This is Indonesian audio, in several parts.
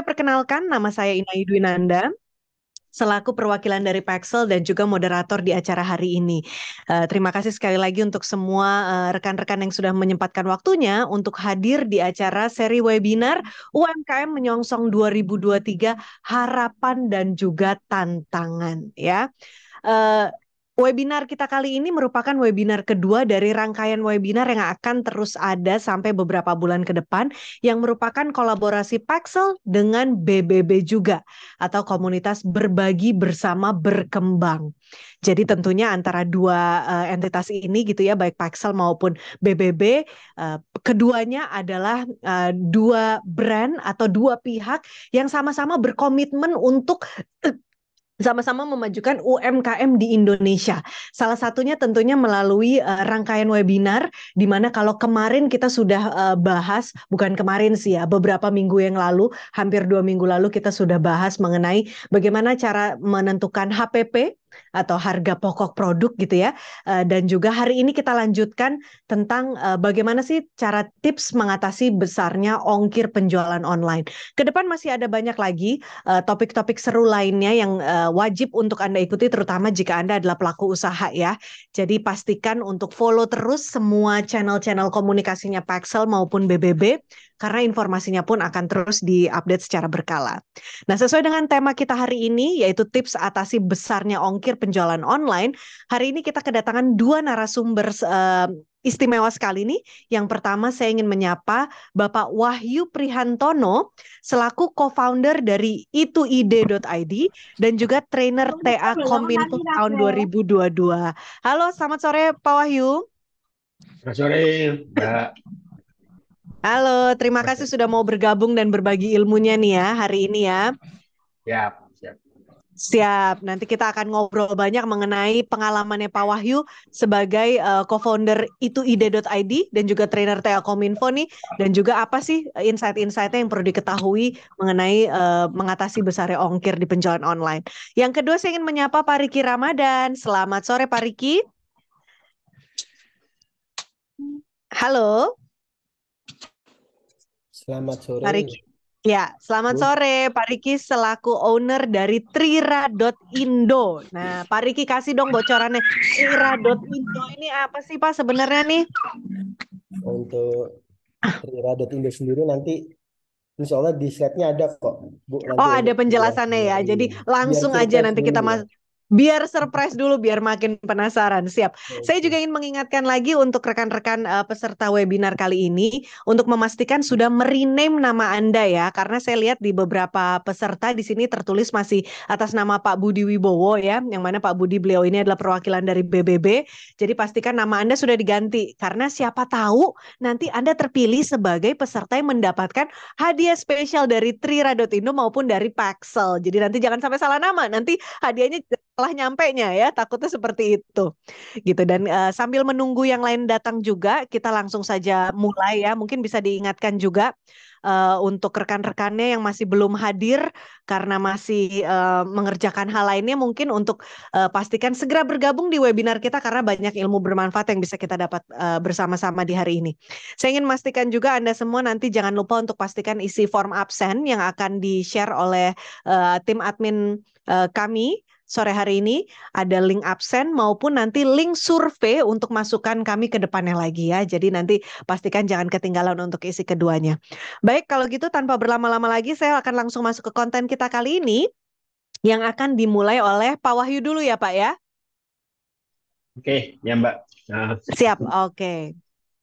Perkenalkan, nama saya Inai Dwinanda, selaku perwakilan dari Paxel dan juga moderator di acara hari ini. Terima kasih sekali lagi untuk semua rekan-rekan yang sudah menyempatkan waktunya untuk hadir di acara seri webinar UMKM Menyongsong 2023 Harapan dan juga Tantangan. Ya. Eh, Webinar kita kali ini merupakan webinar kedua dari rangkaian webinar yang akan terus ada sampai beberapa bulan ke depan, yang merupakan kolaborasi Paxel dengan BBB juga, atau komunitas berbagi bersama berkembang. Jadi tentunya antara dua entitas ini gitu ya, baik Paxel maupun BBB, keduanya adalah dua brand atau dua pihak yang sama-sama berkomitmen untuk sama-sama memajukan UMKM di Indonesia. Salah satunya tentunya melalui rangkaian webinar, di mana kalau kemarin kita sudah bahas, bukan kemarin sih ya, beberapa minggu yang lalu, hampir 2 minggu lalu kita sudah bahas mengenai bagaimana cara menentukan HPP atau harga pokok produk gitu ya. Dan juga hari ini kita lanjutkan tentang bagaimana sih cara tips mengatasi besarnya ongkir penjualan online. Ke depan masih ada banyak lagi topik-topik seru lainnya yang wajib untuk Anda ikuti, terutama jika Anda adalah pelaku usaha ya. Jadi pastikan untuk follow terus semua channel-channel komunikasinya Paxel maupun BBB, karena informasinya pun akan terus diupdate secara berkala. Nah, sesuai dengan tema kita hari ini, yaitu tips atasi besarnya ongkir penjualan online, hari ini kita kedatangan dua narasumber istimewa sekali nih. Yang pertama saya ingin menyapa Bapak Wahyu Prihantono, selaku co-founder dari ituid.id dan juga trainer TA Kominfo tahun 2022. Halo, selamat sore Pak Wahyu. Selamat sore, Mbak. Halo, terima kasih sudah mau bergabung dan berbagi ilmunya nih ya hari ini ya. Siap, siap. Siap, nanti kita akan ngobrol banyak mengenai pengalamannya Pak Wahyu sebagai co-founder ituid.id dan juga trainer TA Kominfo nih, dan juga apa sih insight-insightnya yang perlu diketahui mengenai mengatasi besarnya ongkir di penjualan online. Yang kedua saya ingin menyapa Pak Riki Ramadan. Selamat sore Pak Riki. Halo Selamat Pak sore, Riki. Ya, selamat Bu. sore Pak Riki selaku owner dari Trira.indo. Nah, Pak Riki kasih dong bocorannya. Trira.indo ini apa sih Pak sebenarnya nih? Untuk Trira.indo sendiri nanti insya Allah di slide-nya ada kok, Bu, nanti Oh, ada untuk penjelasannya penjelasannya. ya. Iya. Jadi Biar langsung aja surprise nanti dulu kita ya. biar surprise dulu, biar makin penasaran. Siap. Saya Oke. juga ingin mengingatkan lagi untuk rekan-rekan peserta webinar kali ini untuk memastikan sudah merename nama Anda ya, karena saya lihat di beberapa peserta di sini tertulis masih atas nama Pak Budi Wibowo ya, yang mana Pak Budi beliau ini adalah perwakilan dari BBB. Jadi pastikan nama Anda sudah diganti, karena siapa tahu nanti Anda terpilih sebagai peserta yang mendapatkan hadiah spesial dari Trira.indo maupun dari Paxel. Jadi nanti jangan sampai salah nama, nanti hadiahnya setelah nyampenya ya, takutnya seperti itu. Gitu. Dan sambil menunggu yang lain datang juga, kita langsung saja mulai ya. Mungkin bisa diingatkan juga untuk rekan-rekannya yang masih belum hadir karena masih mengerjakan hal lainnya, mungkin untuk pastikan segera bergabung di webinar kita karena banyak ilmu bermanfaat yang bisa kita dapat bersama-sama di hari ini. Saya ingin memastikan juga Anda semua nanti jangan lupa untuk pastikan isi form absen yang akan di-share oleh tim admin kami sore hari ini. Ada link absen maupun nanti link survei untuk masukan kami ke depannya lagi ya. Jadi nanti pastikan jangan ketinggalan untuk isi keduanya. Baik, kalau gitu tanpa berlama-lama lagi saya akan langsung masuk ke konten kita kali ini yang akan dimulai oleh Pak Wahyu dulu ya Pak ya. Oke, ya Mbak. Nah, Siap, oke.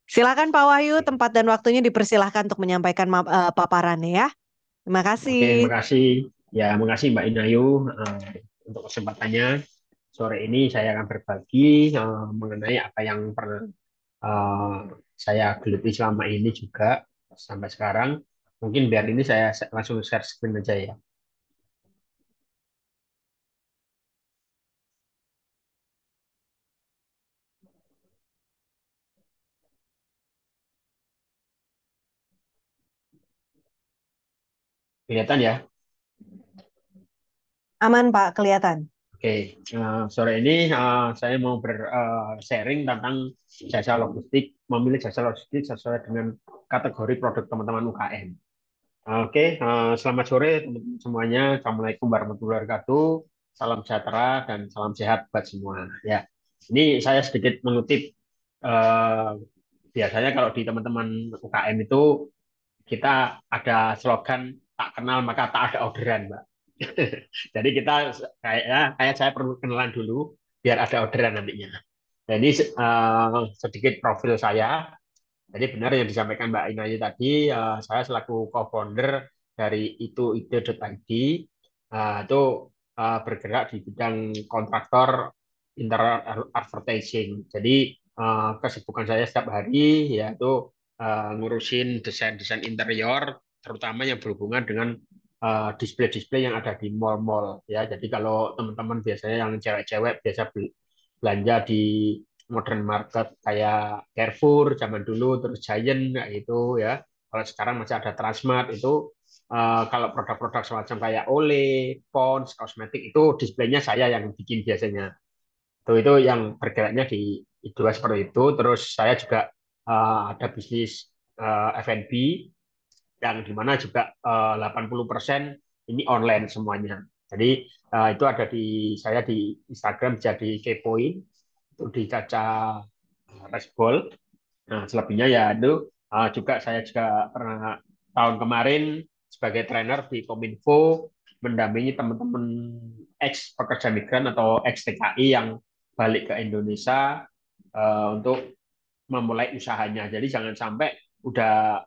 Silakan Pak Wahyu, tempat dan waktunya dipersilahkan untuk menyampaikan paparannya ya. Terima oke, kasih. makasih. Ya, makasih Mbak Inayu untuk kesempatannya. Sore ini saya akan berbagi mengenai apa yang pernah eh, saya geluti selama ini juga sampai sekarang. Mungkin biar ini saya langsung share screen aja ya. Kelihatan ya? Aman Pak, kelihatan. Oke, sore ini saya mau sharing tentang jasa logistik, memilih jasa logistik sesuai dengan kategori produk teman-teman UKM. Oke, selamat sore teman-teman semuanya. Assalamualaikum warahmatullahi wabarakatuh. Salam sejahtera dan salam sehat buat semua. Ya, ini saya sedikit mengutip. eh, Biasanya kalau di teman-teman UKM itu kita ada slogan tak kenal maka tak ada orderan, Mbak. Jadi kita kayak saya perlu kenalan dulu biar ada orderan nantinya. Dan ini sedikit profil saya. Jadi benar yang disampaikan Mbak Inayu tadi, saya selaku co-founder dari ituide.id, itu bergerak di bidang kontraktor internet advertising. Jadi kesibukan saya setiap hari yaitu ngurusin desain-desain interior, terutama yang berhubungan dengan display-display yang ada di mall-mall. Ya, jadi kalau teman-teman biasanya yang cewek-cewek biasa belanja di modern market kayak Carrefour zaman dulu, terus Giant kayak gitu ya. Kalau sekarang masih ada Transmart itu, kalau produk-produk semacam kayak Olay, Pond's, kosmetik itu displaynya saya yang bikin biasanya. Itu yang bergeraknya di dua seperti itu. Terus saya juga ada bisnis F&B yang dimana juga 80% ini online semuanya. Jadi itu ada di saya di Instagram jadi kepoin itu di Caca Resbol. Nah, selebihnya ya itu juga saya juga pernah tahun kemarin sebagai trainer di Kominfo mendampingi teman-teman ex pekerja migran atau ex TKI yang balik ke Indonesia untuk memulai usahanya. Jadi jangan sampai udah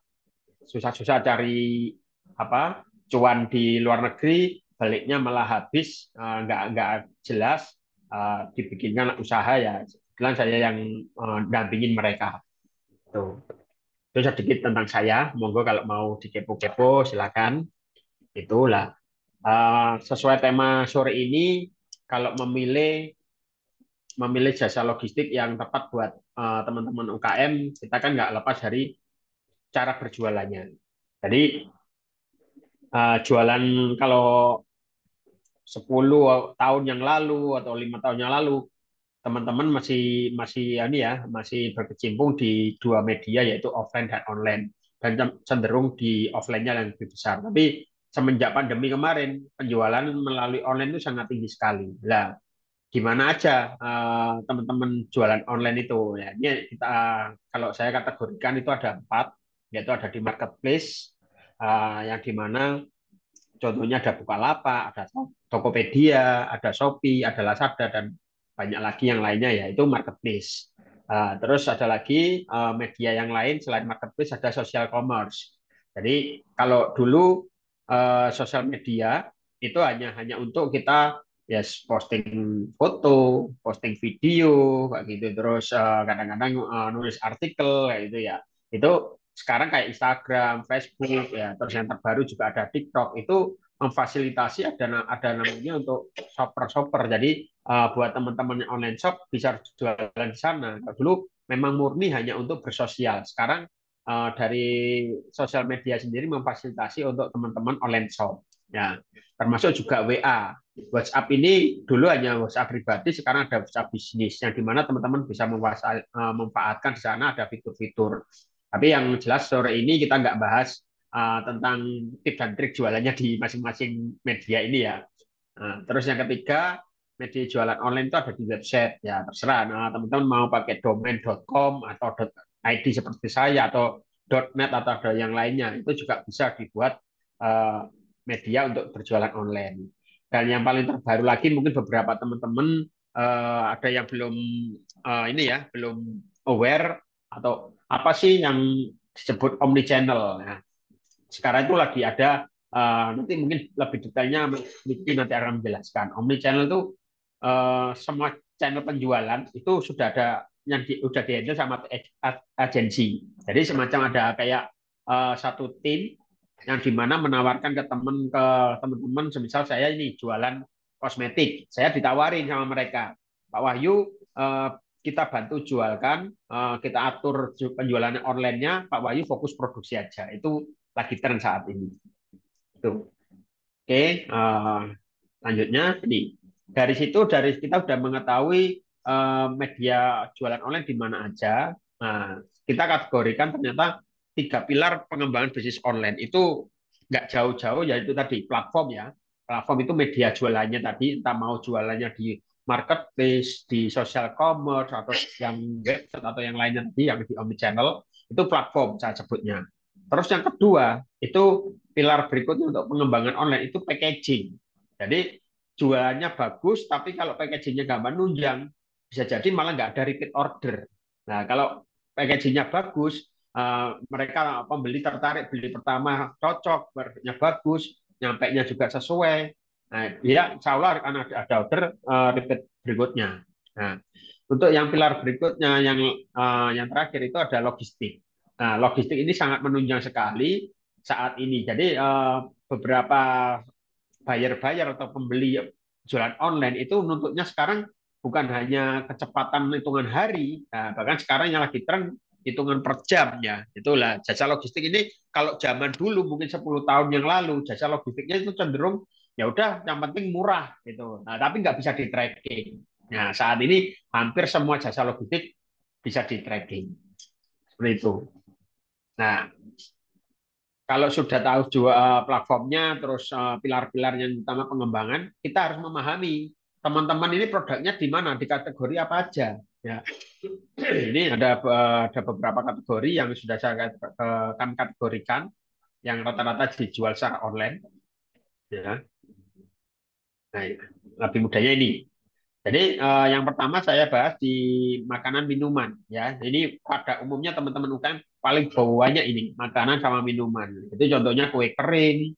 susah-susah cari apa cuan di luar negeri, baliknya malah habis, nggak jelas, dibikinkan usaha ya. Kebetulan saya yang dampingin mereka. Tuh. Itu sedikit tentang saya. Monggo kalau mau dikepo-kepo silakan. Itulah. Sesuai tema sore ini, kalau memilih memilih jasa logistik yang tepat buat teman-teman UKM, kita kan nggak lepas dari cara berjualannya. Jadi jualan kalau 10 tahun yang lalu atau 5 tahun yang lalu teman-teman masih masih ini ya masih berkecimpung di dua media yaitu offline dan online dan cenderung di offline-nya yang lebih besar. Tapi semenjak pandemi kemarin penjualan melalui online itu sangat tinggi sekali. Lah, gimana aja teman-teman jualan online itu ya. Ini kita kalau saya kategorikan itu ada 4 yaitu ada di marketplace yang dimana contohnya ada Bukalapak, ada Tokopedia, ada Shopee, ada Lazada, dan banyak lagi yang lainnya ya, itu marketplace. Terus ada lagi media yang lain selain marketplace ada social commerce. Jadi kalau dulu sosial media itu hanya hanya untuk kita ya posting foto, posting video kayak gitu, terus kadang-kadang nulis artikel kayak gitu ya. Itu sekarang kayak Instagram, Facebook ya, terus yang terbaru juga ada TikTok itu memfasilitasi ada namanya untuk shopper-shopper. Jadi buat teman-teman yang online shop bisa jualan di sana. Kalau dulu memang murni hanya untuk bersosial. Sekarang dari sosial media sendiri memfasilitasi untuk teman-teman online shop. Ya, termasuk juga WA. WhatsApp ini dulu hanya WhatsApp pribadi, sekarang ada WhatsApp bisnis yang dimana teman-teman bisa memanfaatkan di sana ada fitur-fitur. Tapi yang jelas sore ini kita nggak bahas tentang tips dan trik jualannya di masing-masing media ini ya. Nah, terus yang ketiga, media jualan online itu ada di website ya terserah. Nah, teman-teman mau pakai domain.com atau .id seperti saya atau .net atau ada yang lainnya itu juga bisa dibuat uh, media untuk berjualan online. Dan yang paling terbaru lagi mungkin beberapa teman-teman ada yang belum ini ya belum aware atau apa sih yang disebut omnichannel. Nah, sekarang itu lagi ada nanti mungkin lebih detailnya Niki nanti akan menjelaskan. Omnichannel itu semua channel penjualan itu sudah ada yang sudah dihandle sama agensi. Jadi semacam ada kayak satu tim yang dimana menawarkan ke teman-teman, semisal saya ini jualan kosmetik, saya ditawarin sama mereka, Pak Wahyu, kita bantu jualkan, kita atur penjualan online-nya, Pak Wahyu fokus produksi aja. Itu lagi tren saat ini. Itu. Oke, lanjutnya ini. Dari situ dari kita sudah mengetahui media jualan online di mana aja. Nah, kita kategorikan ternyata 3 pilar pengembangan bisnis online itu nggak jauh-jauh ya itu tadi platform ya. Platform itu media jualannya tadi, entah mau jualannya di marketplace, di social commerce, atau yang website atau yang lainnya tadi yang di omnichannel, itu platform saya sebutnya. Terus yang kedua, itu pilar berikutnya untuk pengembangan online itu packaging. Jadi jualannya bagus, tapi kalau packagingnya nggak menunjang, bisa jadi malah nggak ada repeat order. Nah, kalau packagingnya bagus, mereka pembeli tertarik beli pertama cocok, barangnya bagus, nyampe-nya juga sesuai. Nah, dia insya Allah akan ada order repeat berikutnya. Nah, untuk yang pilar berikutnya yang terakhir itu ada logistik. Nah, logistik ini sangat menunjang sekali saat ini. Jadi beberapa buyer atau pembeli jualan online itu menuntutnya sekarang bukan hanya kecepatan hitungan hari, nah, bahkan sekarang yang lagi tren hitungan per jam ya. Itulah jasa logistik ini kalau zaman dulu mungkin 10 tahun yang lalu jasa logistiknya itu cenderung ya udah yang penting murah gitu. Nah, tapi nggak bisa di tracking. Nah, saat ini hampir semua jasa logistik bisa di tracking. Seperti itu. Nah, kalau sudah tahu juga platformnya, terus pilar-pilar yang utama pengembangan, kita harus memahami teman-teman ini produknya di mana, di kategori apa aja. Ya, ini ada beberapa kategori yang sudah saya kami kategorikan, yang rata-rata dijual secara online. Ya, nah, lebih mudahnya ini. Jadi yang pertama saya bahas di makanan minuman ya. Ini pada umumnya teman-teman UKM paling bawahnya ini makanan sama minuman. Itu contohnya kue kering,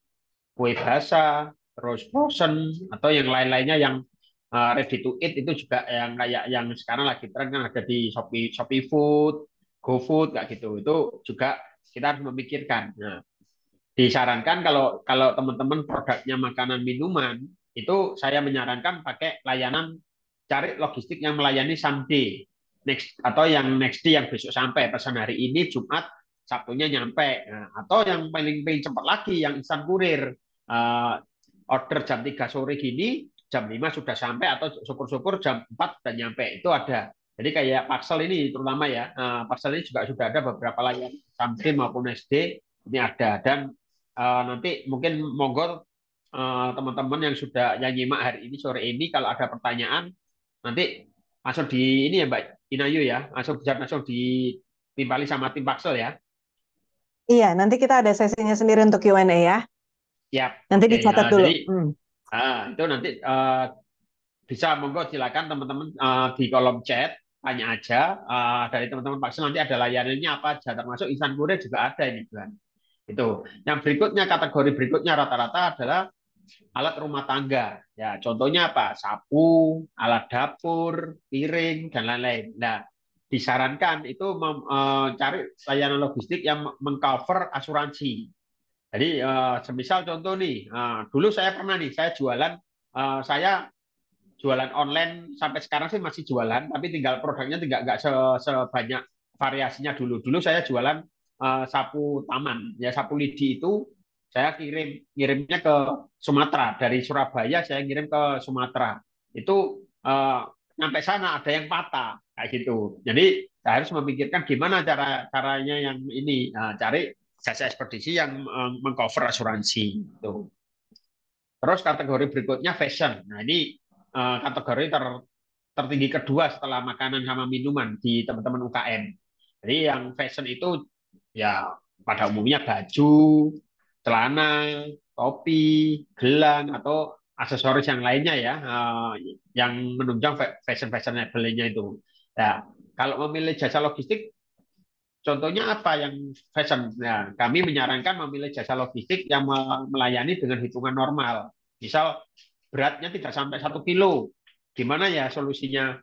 kue basah, terus frozen atau yang lain-lainnya yang ready to eat itu juga yang kayak yang sekarang lagi tren kan ada di Shopee Shopee Food, GoFood kayak gitu. Itu juga kita harus memikirkan. Nah, disarankan kalau kalau teman-teman produknya makanan minuman itu saya menyarankan pakai layanan cari logistik yang melayani Sunday next atau yang next day yang besok sampai pesan hari ini Jumat Sabtunya nyampe. Nah, atau yang paling cepat lagi yang instan kurir. Uh, Order jam 3 sore gini jam 5 sudah sampai atau syukur-syukur jam 4 sudah nyampe itu ada. Jadi kayak parcel ini terutama ya, parcel ini juga sudah ada beberapa layanan Sunday maupun SD ini ada. Dan nanti mungkin monggo teman-teman yang sudah yang nyimak hari ini sore ini kalau ada pertanyaan nanti langsung di ini ya Mbak Inayu ya langsung ditimpali sama tim Paksel ya. Iya, nanti kita ada sesinya sendiri untuk Q&A ya. Siap, Nanti oke. dicatat dulu. Jadi itu nanti bisa monggo silakan teman-teman di kolom chat tanya aja dari teman-teman Paksel nanti ada layanannya apa aja termasuk instan kurir juga ada ini kan. Itu. Yang berikutnya kategori berikutnya rata-rata adalah alat rumah tangga. Ya, contohnya apa? Sapu, alat dapur, piring dan lain-lain. Nah, disarankan itu cari layanan logistik yang mengcover asuransi. Jadi, semisal contoh nih, dulu saya pernah nih, saya jualan online sampai sekarang sih masih jualan, tapi tinggal produknya tidak nggak sebanyak variasinya dulu. Dulu saya jualan sapu taman, ya sapu lidi itu saya kirimnya ke Sumatera dari Surabaya saya kirim ke Sumatera itu sampai sana ada yang patah kayak gitu. Jadi saya harus memikirkan gimana caranya yang ini cari jasa ekspedisi yang mengcover asuransi itu. Terus kategori berikutnya fashion. Nah ini kategori tertinggi kedua setelah makanan sama minuman di teman-teman UKM. Jadi yang fashion itu ya pada umumnya baju, celana, topi, gelang atau aksesoris yang lainnya ya yang menunjang fashion fashionable-nya itu. Nah, kalau memilih jasa logistik contohnya apa yang fashion? Nah, kami menyarankan memilih jasa logistik yang melayani dengan hitungan normal. Misal beratnya tidak sampai 1 kilo. Gimana ya solusinya?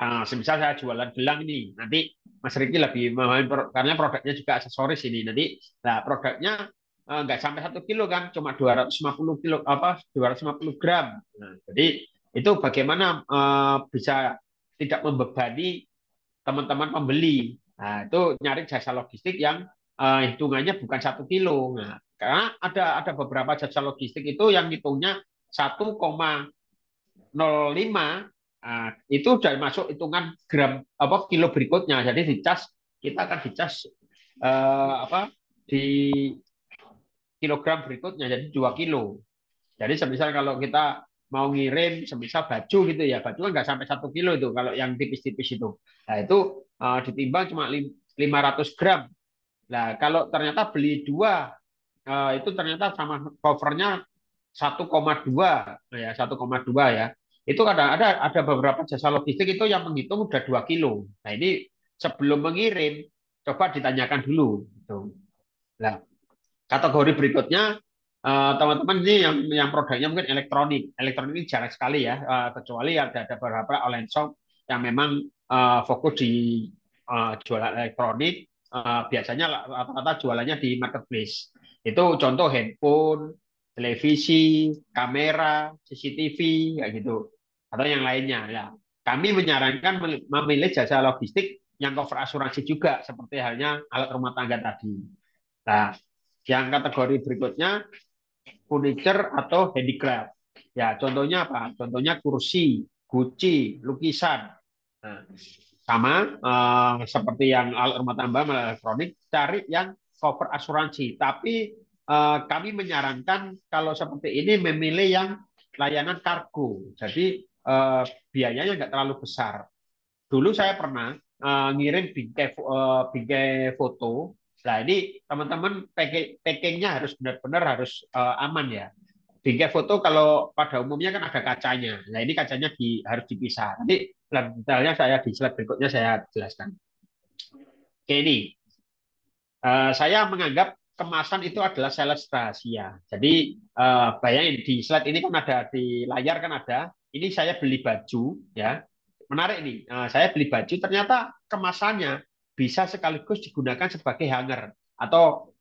Semisal saya jualan gelang ini, nanti Mas Riki lebih memahami karena produknya juga aksesoris ini. Nanti, nah produknya nggak sampai 1 kilo kan, cuma 250 kilo apa 250 gram. Nah, jadi itu bagaimana bisa tidak membebani teman-teman pembeli. Nah, itu nyari jasa logistik yang hitungannya bukan 1 kilo. Nah, karena ada beberapa jasa logistik itu yang hitungnya 1,05 itu sudah masuk hitungan gram apa kilo berikutnya. Jadi kita akan dicas apa di kilogram berikutnya jadi 2 kilo. Jadi semisal kalau kita mau ngirim semisal baju gitu ya, baju kan nggak sampai 1 kilo itu kalau yang tipis-tipis itu. Nah itu ditimbang cuma 500 gram. Nah kalau ternyata beli dua, itu ternyata sama covernya 1,2 ya, 1,2 ya. Itu kadang ada beberapa jasa logistik itu yang menghitung udah 2 kilo. Nah ini sebelum mengirim coba ditanyakan dulu gitu. Nah, kategori berikutnya teman-teman ini yang produknya mungkin elektronik. Elektronik ini jarang sekali ya, kecuali ada beberapa online shop yang memang fokus di jualan elektronik. Biasanya rata-rata jualannya di marketplace. Itu contoh handphone, televisi, kamera, CCTV, kayak gitu, atau yang lainnya. Ya, kami menyarankan memilih jasa logistik yang cover asuransi juga, seperti halnya alat rumah tangga tadi. Nah, yang kategori berikutnya furniture atau handicraft. Ya, contohnya apa? Contohnya kursi, guci, lukisan. Nah, sama seperti yang alat rumah tangga elektronik, cari yang cover asuransi. Tapi kami menyarankan kalau seperti ini memilih yang layanan kargo. Jadi biayanya nggak terlalu besar. Dulu saya pernah ngirim bingkai foto. Nah ini teman-teman packingnya harus benar-benar harus aman ya. Bingkai foto kalau pada umumnya kan ada kacanya. Nah ini kacanya harus dipisah. Nanti detailnya saya di slide berikutnya saya jelaskan. Oke ini saya menganggap kemasan itu adalah sales rahasia. Jadi bayangin di slide ini kan ada di layar kan ada. Ini saya beli baju ya. Menarik nih. Saya beli baju ternyata kemasannya bisa sekaligus digunakan sebagai hanger atau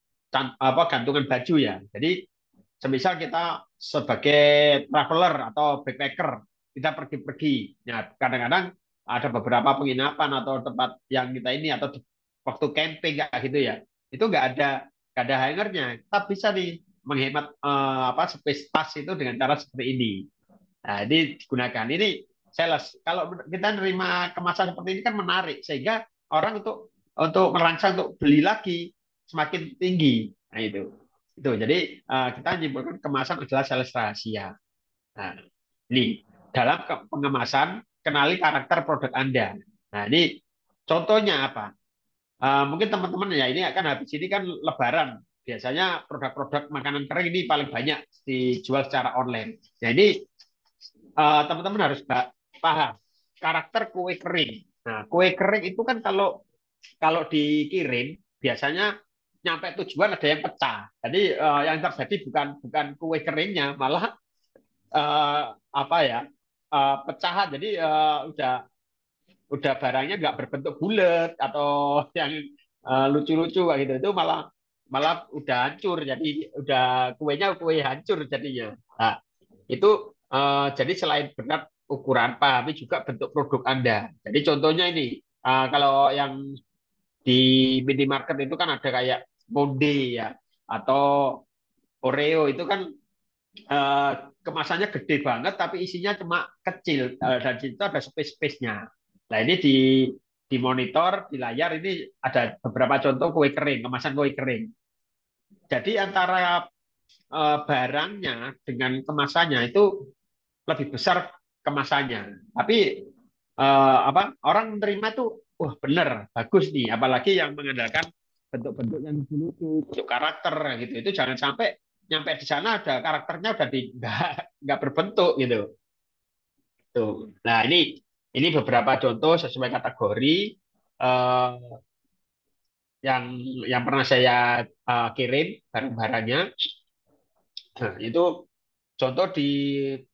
apa gantungan baju ya. Jadi semisal kita sebagai traveler atau backpacker kita pergi-pergi. Ya kadang-kadang ada beberapa penginapan atau tempat yang kita ini atau waktu camping kayak gitu ya itu nggak ada hangernya. Kita bisa nih menghemat apa space tas itu dengan cara seperti ini. Nah, ini digunakan. Ini sales. Kalau kita nerima kemasan seperti ini kan menarik sehingga orang untuk merangsang untuk beli lagi semakin tinggi. Nah, itu. Itu. Jadi kita menyimpulkan kemasan adalah sales rahasia. Nah, ini dalam pengemasan kenali karakter produk Anda. Nah, ini contohnya apa? Mungkin teman-teman ya ini akan habis ini kan Lebaran. Biasanya produk-produk makanan kering ini paling banyak dijual secara online. Nah ini teman-teman harus paham karakter kue kering. Nah kue kering itu kan kalau kalau dikirim biasanya nyampe tujuan ada yang pecah. Jadi yang terjadi bukan bukan kue keringnya, malah apa ya pecahan. Jadi udah barangnya nggak berbentuk bulat atau yang lucu-lucu kayak gitu itu malah malah udah hancur jadi udah kuenya kue hancur jadinya. Nah, itu jadi selain benar ukuran pahami juga bentuk produk Anda. Jadi contohnya ini kalau yang di minimarket itu kan ada kayak Monde ya atau Oreo itu kan eh, kemasannya gede banget tapi isinya cuma kecil dan di situ ada space-space-nya. Nah ini di monitor di layar ini ada beberapa contoh kue kering, kemasan kue kering. Jadi antara barangnya dengan kemasannya itu lebih besar kemasannya. Tapi apa orang menerima tuh wah bener bagus nih apalagi yang mengandalkan bentuk-bentuk yang lucu bentuk karakter gitu itu jangan sampai nyampe di sana ada karakternya udah di nggak berbentuk gitu tuh. Nah ini beberapa contoh sesuai kategori eh, yang yang pernah saya kirim barang-barangnya. Nah, itu contoh di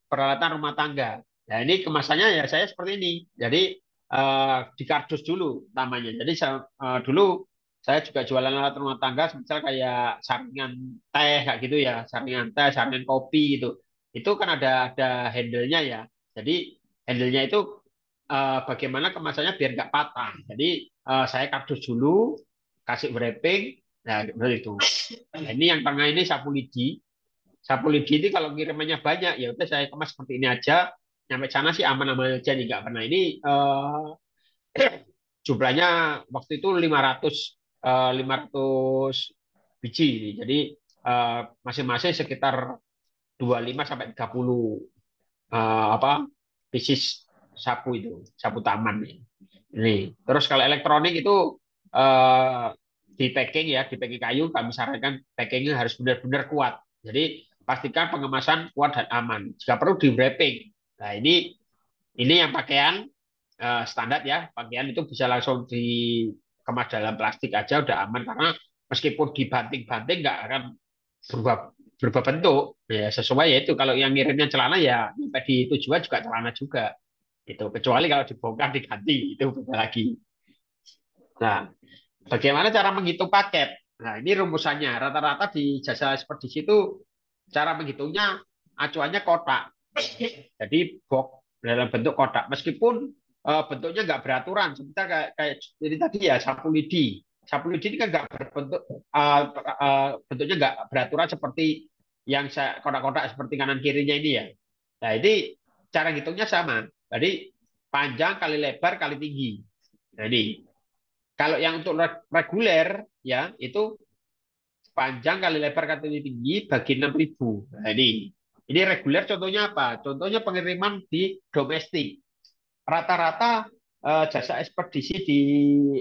peralatan rumah tangga. Nah, ini kemasannya ya saya seperti ini. Jadi di kardus dulu namanya. Jadi dulu saya juga jualan alat rumah tangga, misal kayak saringan teh kayak gitu ya, saringan teh, saringan kopi gitu. Itu kan ada handle-nya ya. Jadi handle-nya itu bagaimana kemasannya biar nggak patah. Jadi saya kardus dulu, kasih wrapping, nah seperti itu. Nah, ini yang tengah ini sapu lidi. Sapu lidi ini kalau kirimannya banyak ya udah saya kemas seperti ini aja. Nyampe sana sih aman-aman aja nih nggak pernah. Ini jumlahnya waktu itu 500 500 biji. Jadi masing-masing sekitar 25 sampai 30 apa pieces sapu itu, sapu taman ini. Terus kalau elektronik itu eh, di packing ya, di packing kayu kami sarankan packingnya harus benar-benar kuat. Jadi pastikan pengemasan kuat dan aman. Jika perlu di wrapping. Nah ini yang pakaian standar ya, pakaian itu bisa langsung dikemas dalam plastik aja udah aman karena meskipun dibanting-banting nggak akan berubah berubah bentuk ya sesuai ya itu kalau yang ngirimnya celana ya sampai di tujuan juga celana juga itu kecuali kalau dibongkar diganti itu beda lagi. Nah, bagaimana cara menghitung paket? Nah, ini rumusannya rata-rata di jasa ekspedisi itu cara menghitungnya acuannya kotak. Jadi box dalam bentuk kotak meskipun bentuknya nggak beraturan seperti kayak jadi tadi ya sapu lidi. Sapu lidi ini kan nggak berbentuk bentuknya nggak beraturan seperti yang saya kotak-kotak seperti kanan kirinya ini ya. Nah ini cara hitungnya sama. Jadi panjang kali lebar kali tinggi. Nah ini kalau yang untuk reguler ya itu panjang kali lebar kali tinggi bagi 6.000. Nah ini reguler contohnya apa? Contohnya pengiriman di domestik. Rata-rata jasa ekspedisi di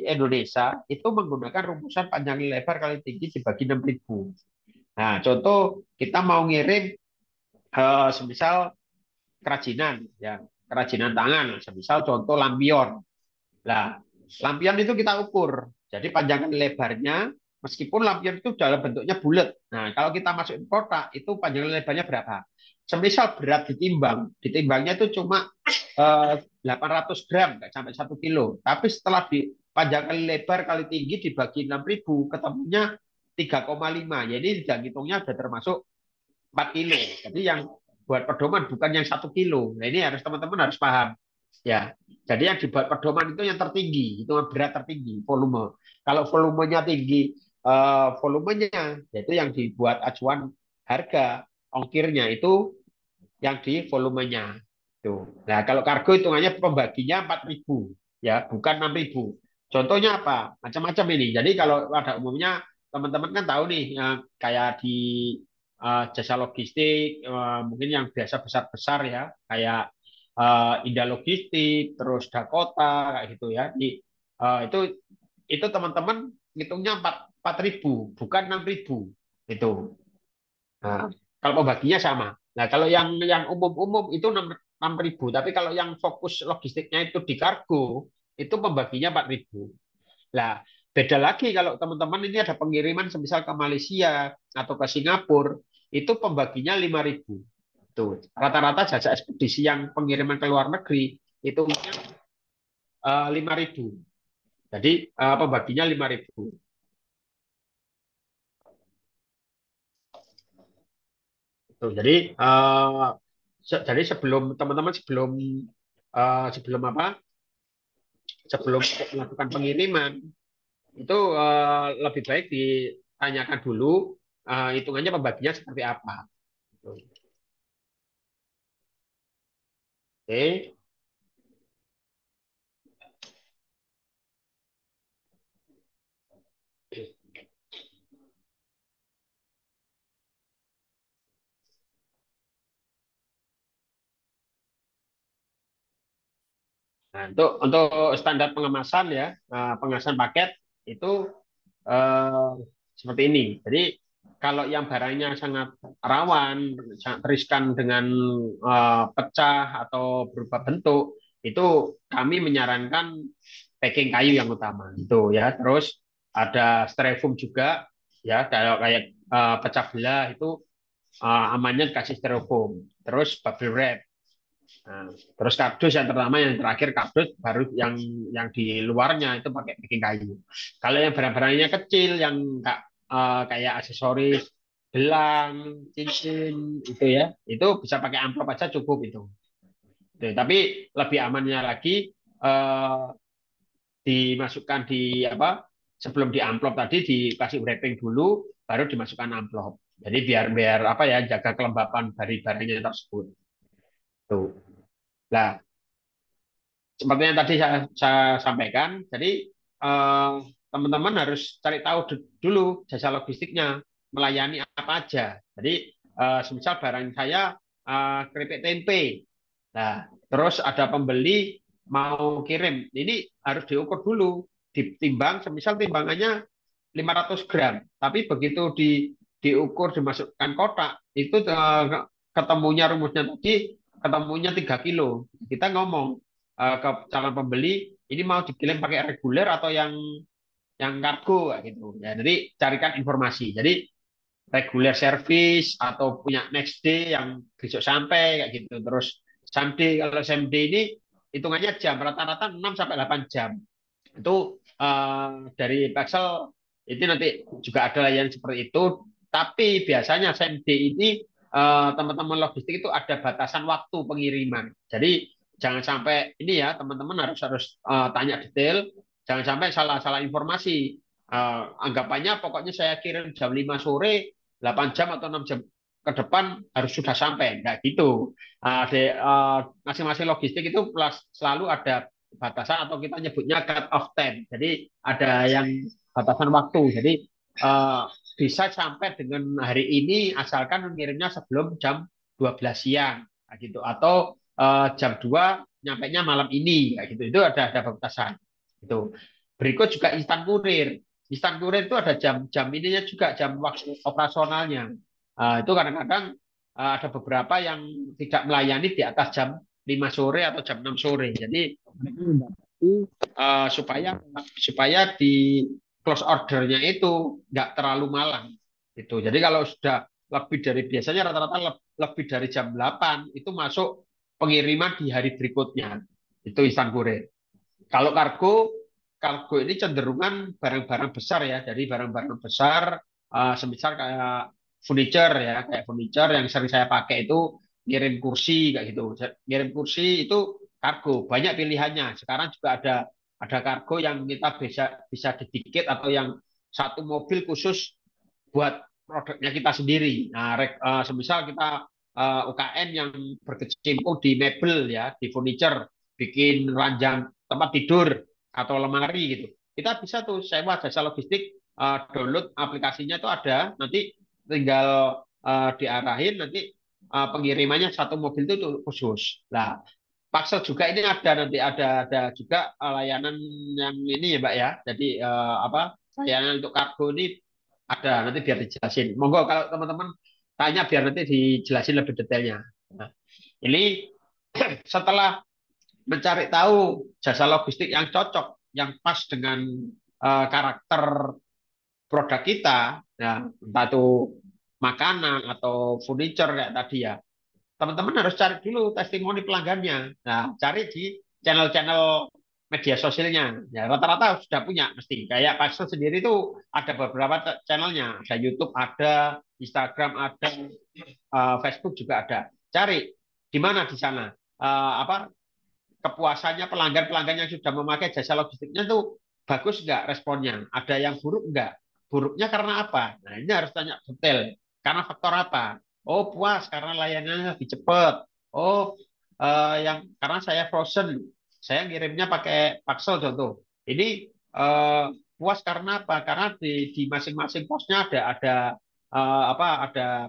Indonesia itu menggunakan rumusan panjang lebar kali tinggi dibagi 6.000. Nah, contoh kita mau ngirim semisal kerajinan, ya kerajinan tangan, semisal contoh lampion. Nah, lampion itu kita ukur. Jadi panjang lebarnya, meskipun lampion itu dalam bentuknya bulat. Nah, kalau kita masukin kotak, itu panjang lebarnya berapa? Semisal berat ditimbangnya itu cuma 800 gram, nggak sampai 1 kilo. Tapi setelah panjang kali lebar kali tinggi dibagi 6.000, ketemunya 3,5. Jadi hitungnya sudah termasuk 4 kilo. Jadi yang buat pedoman bukan yang 1 kilo. Nah ini harus teman-teman harus paham. Ya, jadi yang dibuat pedoman itu yang tertinggi, itu berat tertinggi, volume. Kalau volumenya tinggi, volumenya, yaitu yang dibuat acuan harga, ongkirnya itu yang di volumenya. Tuh. Nah, kalau kargo hitungannya pembaginya 4.000, ya, bukan 6.000. Contohnya apa? Macam-macam ini. Jadi kalau pada umumnya teman-teman kan tahu nih, kayak di jasa logistik, mungkin yang biasa besar-besar ya, kayak Indah Logistik, terus Dakota, kayak gitu ya. Itu teman-teman hitungnya 4.000, bukan 6.000. Itu. Nah, kalau pembaginya sama. Nah, kalau yang umum-umum itu 6.000, tapi kalau yang fokus logistiknya itu di kargo, itu pembaginya 4.000. Nah, beda lagi kalau teman-teman ini ada pengiriman semisal ke Malaysia atau ke Singapura, itu pembaginya 5.000. Tuh, rata-rata jasa ekspedisi yang pengiriman ke luar negeri itu 5.000. Jadi pembaginya 5.000. Tuh, jadi sebelum teman-teman sebelum apa? Sebelum melakukan pengiriman itu lebih baik ditanyakan dulu hitungannya pembaginya seperti apa. Oke. Nah, untuk standar pengemasan ya, pengemasan paket itu eh, seperti ini. Jadi kalau yang barangnya sangat rawan, sangat riskan dengan pecah atau berubah bentuk, itu kami menyarankan packing kayu yang utama. Itu ya. Terus ada styrofoam juga ya, kalau kayak pecah belah itu amannya dikasih styrofoam. Terus bubble wrap. Nah, terus kardus yang pertama, yang terakhir kardus, baru yang di luarnya itu pakai packing kayu. Kalau yang barang-barangnya kecil, yang kayak aksesoris, gelang, cincin itu ya, itu bisa pakai amplop aja cukup itu. Tuh, tapi lebih amannya lagi dimasukkan di apa? Sebelum di amplop tadi dikasih wrapping dulu, baru dimasukkan amplop. Jadi biar biar apa ya, jaga kelembapan dari barangnya tersebut. Tuh. Nah, seperti yang tadi saya sampaikan, jadi teman-teman harus cari tahu dulu jasa logistiknya. melayani apa aja. Jadi semisal barang saya keripik tempe. Nah, terus ada pembeli mau kirim. Ini harus diukur dulu, ditimbang, semisal timbangannya 500 gram. Tapi begitu diukur, dimasukkan kotak, itu ketemunya rumusnya tadi, ketemunya 3 kilo. Kita ngomong ke calon pembeli, ini mau dikirim pakai reguler atau yang kargo kayak gitu. Ya, jadi carikan informasi. Jadi reguler service atau punya next day yang besok sampai kayak gitu. Terus someday, kalau same day ini hitungannya jam, rata-rata 6 sampai 8 jam. Itu dari Paxel itu nanti juga ada layanan seperti itu. Tapi biasanya same day ini teman-teman logistik itu ada batasan waktu pengiriman. Jadi jangan sampai ini ya, teman-teman harus harus tanya detail, jangan sampai salah-salah informasi. Anggapannya pokoknya saya kirim jam 5 sore, 8 jam atau 6 jam ke depan harus sudah sampai. Enggak gitu. Masing-masing logistik itu selalu ada batasan atau kita nyebutnya cut off time. Jadi ada yang batasan waktu. Jadi bisa sampai dengan hari ini asalkan mengirimnya sebelum jam 12 siang gitu, atau jam 2 nyampainya malam ini gitu. Itu ada batasan. Itu. Berikut juga instan kurir. Instan kurir itu ada jam ininya juga, jam waktu operasionalnya. Itu kadang-kadang ada beberapa yang tidak melayani di atas jam 5 sore atau jam 6 sore. Jadi mereka mendapati supaya di close ordernya itu nggak terlalu malam. Itu. Jadi kalau sudah lebih dari, biasanya rata-rata lebih dari jam 8 itu masuk pengiriman di hari berikutnya. Itu instan kurir. Kalau kargo ini cenderungan barang-barang besar ya. Jadi barang-barang besar, semisal kayak furniture ya, kayak furniture yang sering saya pakai itu ngirim kursi kayak gitu. Ngirim kursi itu kargo, banyak pilihannya. Sekarang juga ada kargo yang kita bisa dediket atau yang satu mobil khusus buat produknya kita sendiri. Nah, semisal kita UKM yang berkecimpung di mebel ya, di furniture, bikin ranjang tempat tidur atau lemari gitu. Kita bisa tuh sewa jasa logistik, download aplikasinya itu ada, nanti tinggal diarahin, nanti pengirimannya satu mobil itu khusus. Nah, Paksel juga ini ada juga layanan yang ini ya Mbak ya. Jadi apa, layanan untuk kargo ini ada, nanti biar dijelasin. Monggo kalau teman-teman tanya biar nanti dijelasin lebih detailnya. Nah, ini setelah mencari tahu jasa logistik yang cocok, yang pas dengan karakter produk kita, ya, entah itu makanan atau furniture kayak tadi ya, teman-teman harus cari dulu testimoni pelanggannya. Nah, cari di channel-channel media sosialnya. Ya, rata-rata sudah punya mesti. Kayak Paxel sendiri itu ada beberapa channelnya. Ada YouTube, ada Instagram, ada Facebook juga ada. Cari di mana di sana. Apa kepuasannya pelanggan-pelanggan yang sudah memakai jasa logistiknya itu bagus nggak responnya? Ada yang buruk nggak? Buruknya karena apa? Nah, ini harus tanya detail. Karena faktor apa? Oh, puas karena layanannya lebih cepat. Oh, yang karena saya frozen, saya ngirimnya pakai Paxel contoh. Ini puas karena apa? Karena di masing-masing posnya ada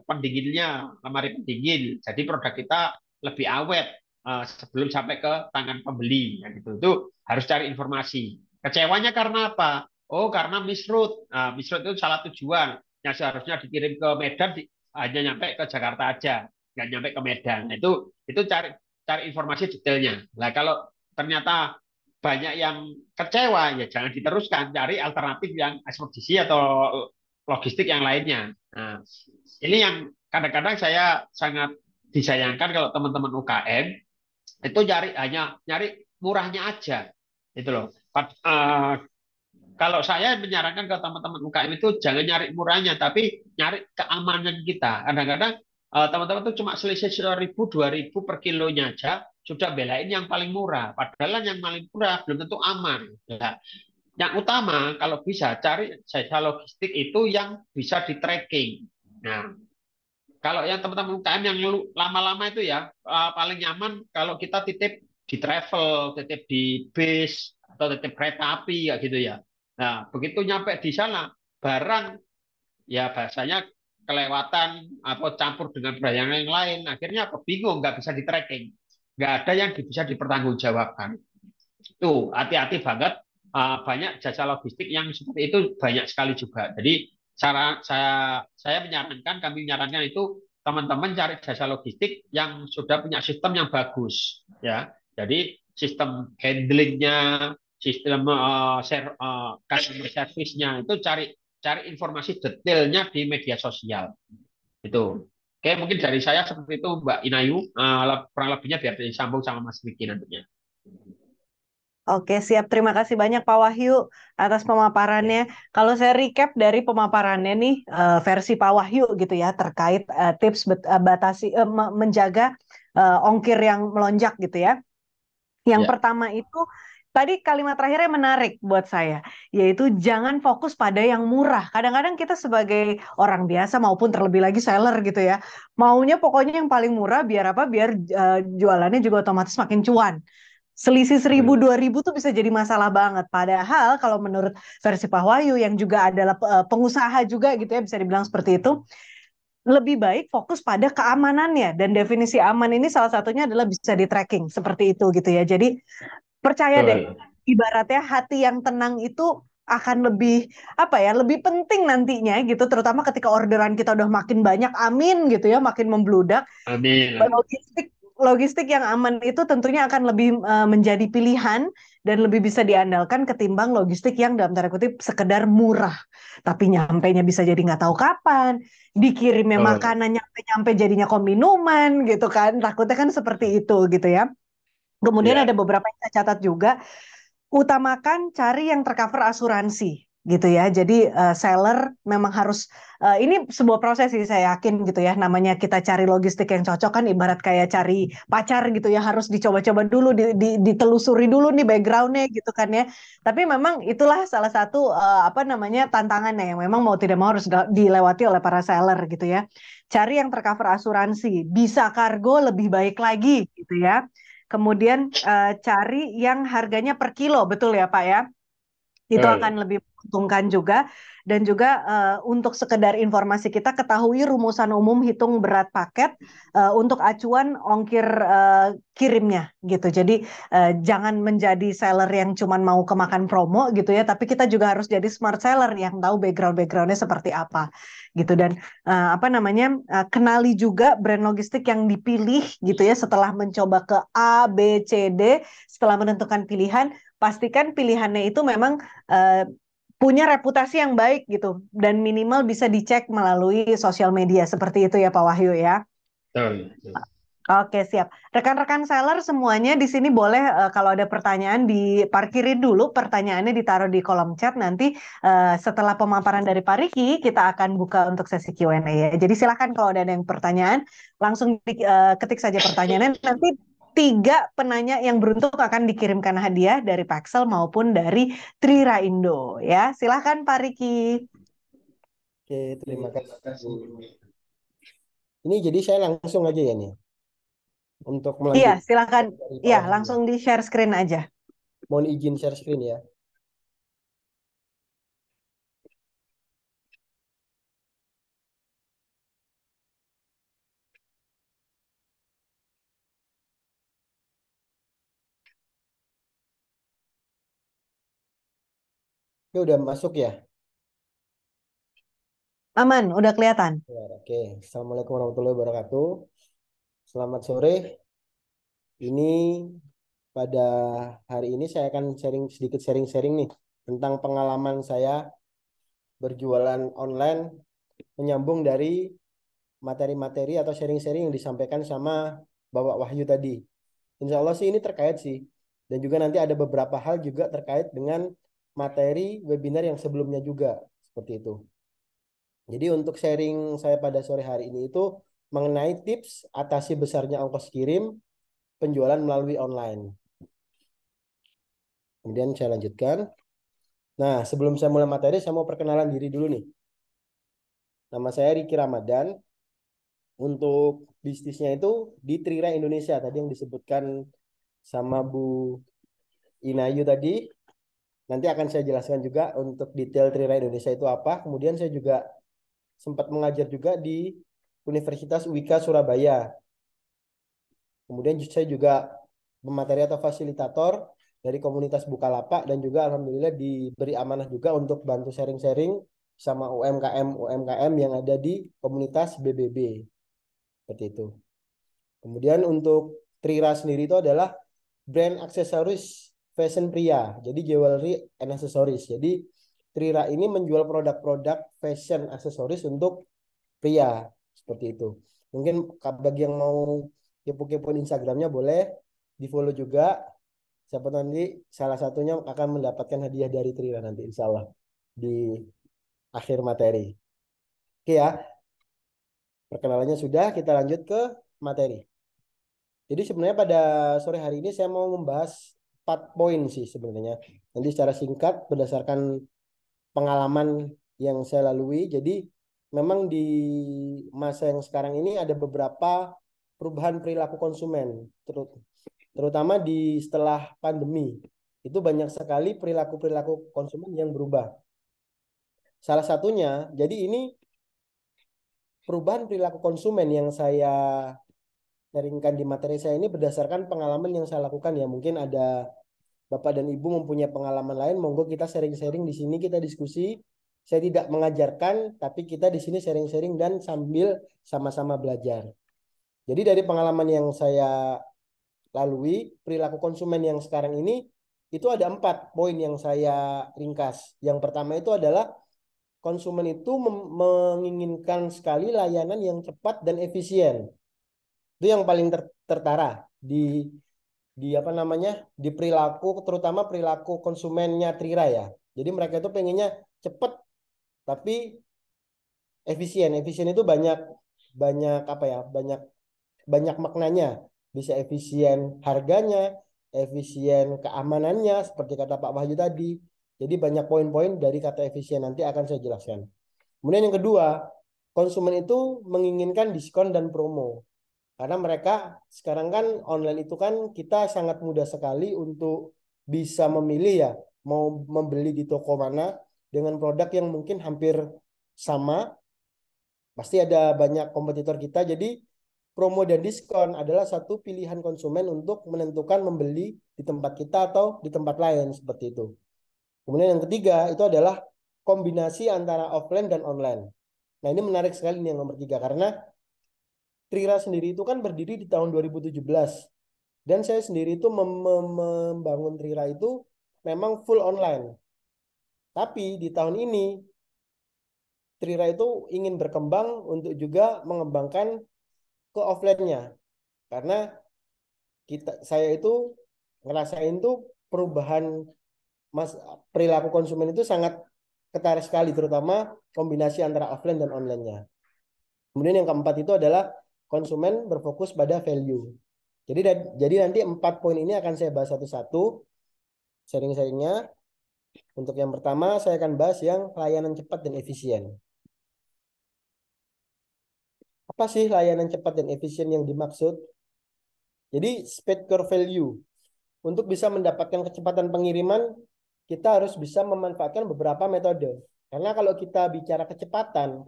pendinginnya, lemari pendingin. Jadi produk kita lebih awet sebelum sampai ke tangan pembeli. Ya gitu. Itu harus cari informasi. Kecewanya karena apa? Oh, karena misroute. Nah, misroute itu salah tujuan. Yang seharusnya dikirim ke Medan hanya nyampe ke Jakarta aja, nggak nyampe ke Medan. Nah, itu cari informasi detailnya. Nah, kalau ternyata banyak yang kecewa, ya jangan diteruskan. Cari alternatif yang ekspedisi atau logistik yang lainnya. Nah, ini yang kadang-kadang saya sangat disayangkan kalau teman-teman UKM itu hanya nyari murahnya aja, itu loh. Kalau saya menyarankan ke teman-teman UKM itu jangan nyari murahnya, tapi nyari keamanan kita. Kadang-kadang teman-teman itu cuma selisih 1.000, 2.000 per kilonya aja sudah belain yang paling murah. Padahal yang paling murah belum tentu aman. Nah, yang utama kalau bisa cari jasa logistik itu yang bisa di tracking. Nah, kalau yang teman-teman UKM yang lama-lama itu ya paling nyaman kalau kita titip di travel, titip di bis atau titip kereta api ya gitu ya. Nah, begitu nyampe di sana barang ya bahasanya kelewatan atau campur dengan barang yang lain, akhirnya apa? Bingung, nggak bisa di-tracking, nggak ada yang bisa dipertanggungjawabkan. Tuh, hati-hati banget. Banyak jasa logistik yang seperti itu banyak sekali juga. Jadi saya menyarankan, kami menyarankan itu teman-teman cari jasa logistik yang sudah punya sistem yang bagus, ya. Jadi sistem handlingnya, sistem customer service-nya itu cari cari informasi detailnya di media sosial. Itu. Oke, mungkin dari saya seperti itu, Mbak Inayu. Kurang lebihnya biar disambung sama Mas Vicky nantinya. Oke, siap. Terima kasih banyak Pak Wahyu atas pemaparannya. Kalau saya recap dari pemaparannya nih, versi Pak Wahyu gitu ya, terkait tips menjaga ongkir yang melonjak gitu ya. Yang Ya, pertama itu, tadi kalimat terakhirnya menarik buat saya, yaitu jangan fokus pada yang murah. Kadang-kadang kita sebagai orang biasa maupun terlebih lagi seller gitu ya, maunya pokoknya yang paling murah biar apa? Biar jualannya juga otomatis makin cuan. Selisih 1.000 betul. 2.000 tuh bisa jadi masalah banget. Padahal kalau menurut versi Pak Wahyu yang juga adalah pengusaha juga gitu ya, bisa dibilang seperti itu, lebih baik fokus pada keamanannya. Dan definisi aman ini salah satunya adalah bisa di tracking seperti itu gitu ya. Jadi percaya deh, Betul. ibaratnya hati yang tenang itu akan lebih apa ya, lebih penting nantinya gitu, terutama ketika orderan kita udah makin banyak, amin gitu ya, makin membludak. Amin, amin. Logistik yang aman itu tentunya akan lebih menjadi pilihan dan lebih bisa diandalkan ketimbang logistik yang dalam tanda kutip sekedar murah tapi nyampainya bisa jadi nggak tahu kapan, dikirimnya Betul. makanan nyampe jadinya kok minuman gitu kan, takutnya kan seperti itu gitu ya. Kemudian ada Ya, beberapa yang saya catat juga, utamakan cari yang tercover asuransi gitu ya. Jadi seller memang harus ini sebuah proses sih saya yakin gitu ya. Namanya kita cari logistik yang cocok kan ibarat kayak cari pacar gitu ya, harus dicoba-coba dulu, ditelusuri dulu nih backgroundnya gitu kan ya. Tapi memang itulah salah satu apa namanya tantangannya yang memang mau tidak mau harus dilewati oleh para seller gitu ya. Cari yang tercover asuransi, bisa kargo lebih baik lagi gitu ya. Kemudian cari yang harganya per kilo, betul ya Pak ya? Itu akan betul. lebih menguntungkan juga. Dan juga untuk sekedar informasi kita ketahui rumusan umum hitung berat paket untuk acuan ongkir kirimnya gitu. Jadi jangan menjadi seller yang cuman mau kemakan promo gitu ya, tapi kita juga harus jadi smart seller yang tahu backgroundnya seperti apa gitu. Dan apa namanya, kenali juga brand logistik yang dipilih gitu ya setelah mencoba ke A, B, C, D, setelah menentukan pilihan, pastikan pilihannya itu memang punya reputasi yang baik gitu dan minimal bisa dicek melalui sosial media seperti itu ya Pak Wahyu ya. Betul. Betul. Oke, siap. Rekan-rekan seller semuanya di sini boleh kalau ada pertanyaan diparkirin dulu, pertanyaannya ditaruh di kolom chat, nanti setelah pemaparan dari Pak Riki kita akan buka untuk sesi Q&A ya. Jadi silakan kalau ada yang pertanyaan langsung ketik saja pertanyaannya, nanti 3 penanya yang beruntung akan dikirimkan hadiah dari Paxel maupun dari Trira Indo ya. Silakan Pak Riki. Oke, terima kasih. Ini jadi saya langsung aja ya nih untuk Iya, melanjutkan silakan. dari Pak Iya, Wahyu ya. langsung di share screen aja. Mohon izin share screen ya. Oke, udah masuk ya. Aman, udah kelihatan. Ya, oke. Assalamualaikum warahmatullahi wabarakatuh. Selamat sore. Ini pada hari ini saya akan sedikit sharing-sharing nih tentang pengalaman saya berjualan online menyambung dari materi-materi atau sharing-sharing yang disampaikan sama Bapak Wahyu tadi. Insya Allah sih ini terkait sih. Dan juga nanti ada beberapa hal juga terkait dengan materi webinar yang sebelumnya juga. Seperti itu. Jadi untuk sharing saya pada sore hari ini itu mengenai tips atasi besarnya ongkos kirim penjualan melalui online. Kemudian saya lanjutkan. Nah, sebelum saya mulai materi, saya mau perkenalan diri dulu nih. Nama saya Riki Ramadan. Untuk bisnisnya itu di Trira Indonesia. Tadi yang disebutkan sama Bu Inayu tadi. Nanti akan saya jelaskan juga untuk detail Trira Indonesia itu apa. Kemudian saya juga sempat mengajar juga di Universitas UIK Surabaya. Kemudian saya juga pemateri atau fasilitator dari komunitas Bukalapak dan juga alhamdulillah diberi amanah juga untuk bantu sharing-sharing sama UMKM yang ada di komunitas BBB. Seperti itu. Kemudian untuk Trira sendiri itu adalah brand aksesoris fashion pria. Jadi jewelry and accessories. Jadi Trira ini menjual produk-produk fashion aksesoris untuk pria. Seperti itu. Mungkin bagi yang mau kepo-kepo Instagramnya boleh di-follow juga. Siapa tahu nanti salah satunya akan mendapatkan hadiah dari Trira nanti insya Allah di akhir materi. Oke ya, perkenalannya sudah, kita lanjut ke materi. Jadi sebenarnya pada sore hari ini saya mau membahas 4 poin sih sebenarnya. Nanti secara singkat berdasarkan pengalaman yang saya lalui. Jadi memang di masa yang sekarang ini ada beberapa perubahan perilaku konsumen, terutama di setelah pandemi. Itu banyak sekali perilaku-perilaku konsumen yang berubah. Salah satunya, jadi ini perubahan perilaku konsumen yang saya sharingkan di materi saya ini berdasarkan pengalaman yang saya lakukan ya. Mungkin ada Bapak dan Ibu mempunyai pengalaman lain, monggo kita sharing-sharing di sini, kita diskusi. Saya tidak mengajarkan, tapi kita di sini sharing-sharing dan sambil sama-sama belajar. Jadi dari pengalaman yang saya lalui, perilaku konsumen yang sekarang ini, itu ada 4 poin yang saya ringkas. Yang pertama itu adalah konsumen itu menginginkan sekali layanan yang cepat dan efisien. Itu yang paling tertara di apa namanya di perilaku, terutama perilaku konsumennya Trira ya. Jadi mereka itu pengennya cepat tapi efisien. Efisien itu banyak banyak apa ya? Banyak maknanya. Bisa efisien harganya, efisien keamanannya seperti kata Pak Wahyu tadi. Jadi banyak poin-poin dari kata efisien, nanti akan saya jelaskan. Kemudian yang kedua, konsumen itu menginginkan diskon dan promo. Karena mereka sekarang kan online itu kan kita sangat mudah sekali untuk bisa memilih ya, mau membeli di toko mana dengan produk yang mungkin hampir sama. Pasti ada banyak kompetitor kita. Jadi promo dan diskon adalah satu pilihan konsumen untuk menentukan membeli di tempat kita atau di tempat lain seperti itu. Kemudian yang ketiga itu adalah kombinasi antara offline dan online. Nah ini menarik sekali nih yang nomor 3 karena Trira sendiri itu kan berdiri di tahun 2017 dan saya sendiri itu membangun Trira itu memang full online. Tapi di tahun ini Trira itu ingin berkembang untuk juga mengembangkan ke offline-nya. Karena saya itu ngerasain tuh perubahan mas perilaku konsumen itu sangat ketara sekali, terutama kombinasi antara offline dan online-nya. Kemudian yang keempat itu adalah konsumen berfokus pada value. Jadi nanti 4 poin ini akan saya bahas satu-satu sharing-sharingnya. Untuk yang pertama saya akan bahas yang layanan cepat dan efisien. Apa sih layanan cepat dan efisien yang dimaksud? Jadi speed core value. Untuk bisa mendapatkan kecepatan pengiriman, kita harus bisa memanfaatkan beberapa metode. Karena kalau kita bicara kecepatan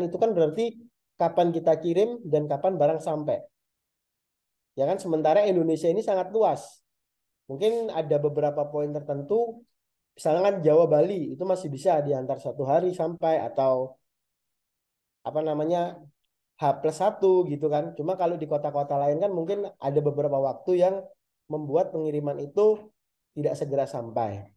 itu kan berarti kapan kita kirim dan kapan barang sampai. Ya kan, sementara Indonesia ini sangat luas. Mungkin ada beberapa poin tertentu, misalnya kan Jawa Bali itu masih bisa diantar 1 hari sampai atau apa namanya H+1 gitu kan. Cuma kalau di kota-kota lain kan mungkin ada beberapa waktu yang membuat pengiriman itu tidak segera sampai.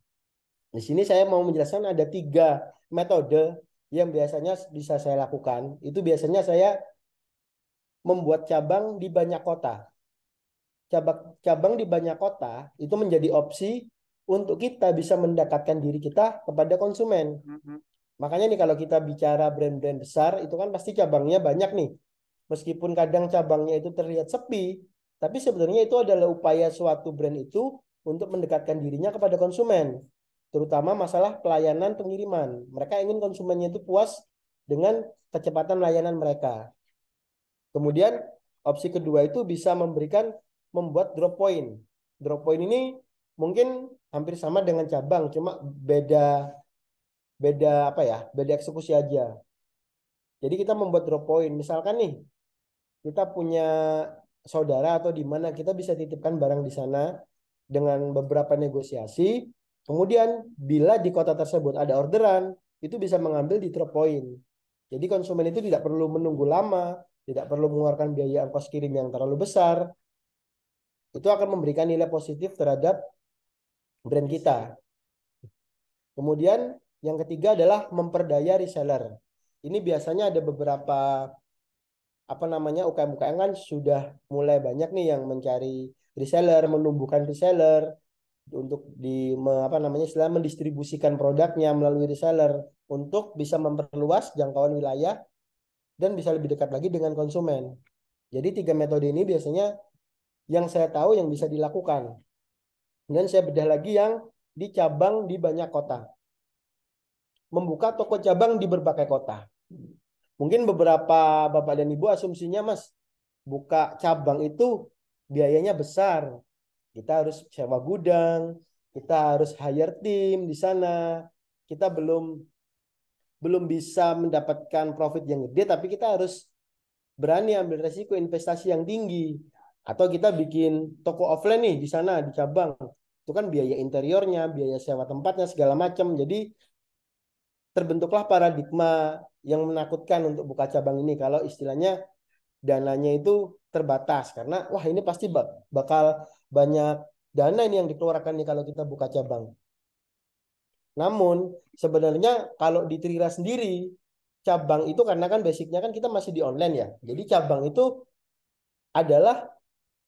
Di sini saya mau menjelaskan ada 3 metode yang biasanya bisa saya lakukan. Itu biasanya saya membuat cabang di banyak kota. Cabang di banyak kota itu menjadi opsi untuk kita bisa mendekatkan diri kita kepada konsumen. Makanya nih kalau kita bicara brand-brand besar itu kan pasti cabangnya banyak nih. Meskipun kadang cabangnya itu terlihat sepi, tapi sebenarnya itu adalah upaya suatu brand itu untuk mendekatkan dirinya kepada konsumen. Terutama masalah pelayanan pengiriman. Mereka ingin konsumennya itu puas dengan kecepatan layanan mereka. Kemudian opsi kedua itu bisa membuat drop point. Drop point ini mungkin hampir sama dengan cabang, cuma beda beda apa ya? Beda eksekusi aja. Jadi kita membuat drop point. Misalkan nih, kita punya saudara atau di mana kita bisa titipkan barang di sana dengan beberapa negosiasi. Kemudian bila di kota tersebut ada orderan, itu bisa mengambil di drop point. Jadi konsumen itu tidak perlu menunggu lama, tidak perlu mengeluarkan biaya ongkos kirim yang terlalu besar. Itu akan memberikan nilai positif terhadap brand kita. Kemudian yang ketiga adalah memperdaya reseller. Ini biasanya ada beberapa UKM-UKM kan sudah mulai banyak nih yang mencari reseller, menumbuhkan reseller untuk mendistribusikan produknya melalui reseller untuk bisa memperluas jangkauan wilayah dan bisa lebih dekat lagi dengan konsumen. Jadi 3 metode ini biasanya yang saya tahu yang bisa dilakukan. Dan saya bedah lagi yang di cabang di banyak kota. Membuka toko cabang di berbagai kota. Mungkin beberapa Bapak dan Ibu asumsinya, Mas, buka cabang itu biayanya besar. Kita harus sewa gudang, kita harus hire tim di sana. Kita belum bisa mendapatkan profit yang gede, tapi kita harus berani ambil resiko investasi yang tinggi. Atau kita bikin toko offline nih di sana, di cabang. Itu kan biaya interiornya, biaya sewa tempatnya, segala macam. Jadi terbentuklah paradigma yang menakutkan untuk buka cabang ini. Kalau istilahnya dananya itu terbatas. Karena wah ini pasti bakal banyak dana ini yang dikeluarkan nih kalau kita buka cabang. Namun sebenarnya kalau di Trira sendiri, cabang itu karena kan basicnya kan kita masih di online ya. Jadi cabang itu adalah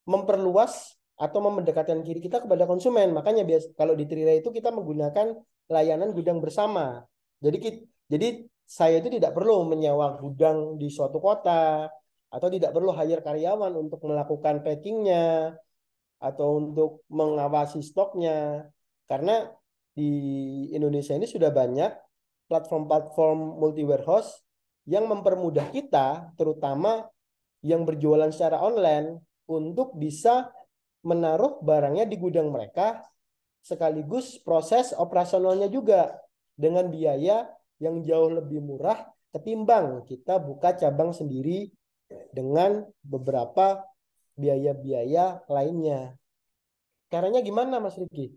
memperluas atau mendekatkan diri kita kepada konsumen. Makanya kalau di Trira itu kita menggunakan layanan gudang bersama. Jadi saya itu tidak perlu menyewa gudang di suatu kota atau tidak perlu hire karyawan untuk melakukan packingnya atau untuk mengawasi stoknya. Karena di Indonesia ini sudah banyak platform-platform multi warehouse yang mempermudah kita, terutama yang berjualan secara online, untuk bisa menaruh barangnya di gudang mereka, sekaligus proses operasionalnya juga dengan biaya yang jauh lebih murah ketimbang kita buka cabang sendiri dengan beberapa biaya-biaya lainnya. Caranya gimana, Mas Riki?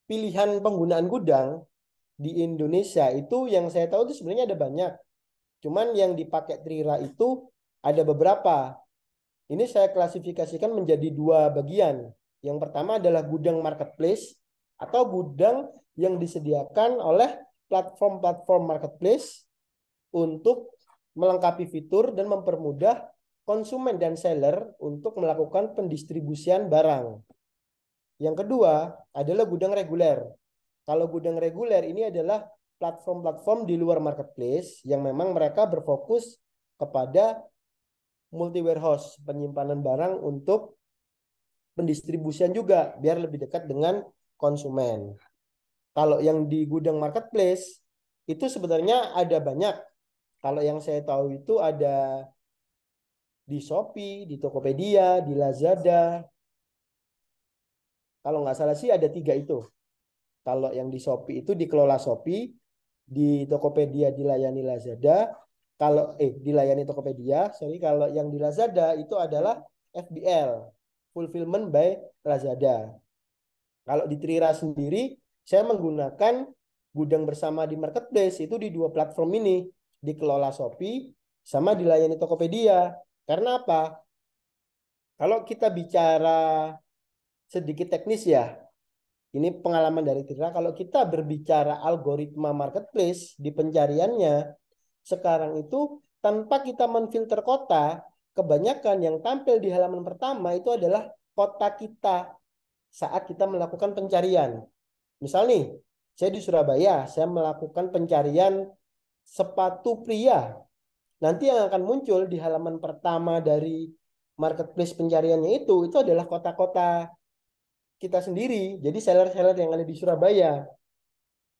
Pilihan penggunaan gudang di Indonesia itu yang saya tahu itu sebenarnya ada banyak. Cuman yang dipakai Trira itu ada beberapa. Ini saya klasifikasikan menjadi 2 bagian. Yang pertama adalah gudang marketplace atau gudang yang disediakan oleh platform-platform marketplace untuk melengkapi fitur dan mempermudah konsumen dan seller untuk melakukan pendistribusian barang. Yang kedua adalah gudang reguler. Kalau gudang reguler ini adalah platform-platform di luar marketplace yang memang mereka berfokus kepada multi warehouse, penyimpanan barang untuk pendistribusian juga biar lebih dekat dengan konsumen. Kalau yang di gudang marketplace itu sebenarnya ada banyak. Kalau yang saya tahu itu ada di Shopee, di Tokopedia, di Lazada. Kalau nggak salah sih ada 3 itu. Kalau yang di Shopee itu dikelola Shopee, di Tokopedia dilayani Lazada. Kalau dilayani Tokopedia, kalau yang di Lazada itu adalah FBL, Fulfillment by Lazada. Kalau di Trira sendiri, saya menggunakan gudang bersama di marketplace itu di 2 platform ini, dikelola Shopee sama dilayani Tokopedia. Karena apa? Kalau kita bicara sedikit teknis ya, ini pengalaman dari Trira, kalau kita berbicara algoritma marketplace di pencariannya, sekarang itu tanpa kita menfilter kota, kebanyakan yang tampil di halaman pertama itu adalah kota kita saat kita melakukan pencarian. Misal nih, saya di Surabaya, saya melakukan pencarian sepatu pria. Nanti yang akan muncul di halaman pertama dari marketplace pencariannya itu adalah kota-kota kita sendiri. Jadi seller-seller yang ada di Surabaya.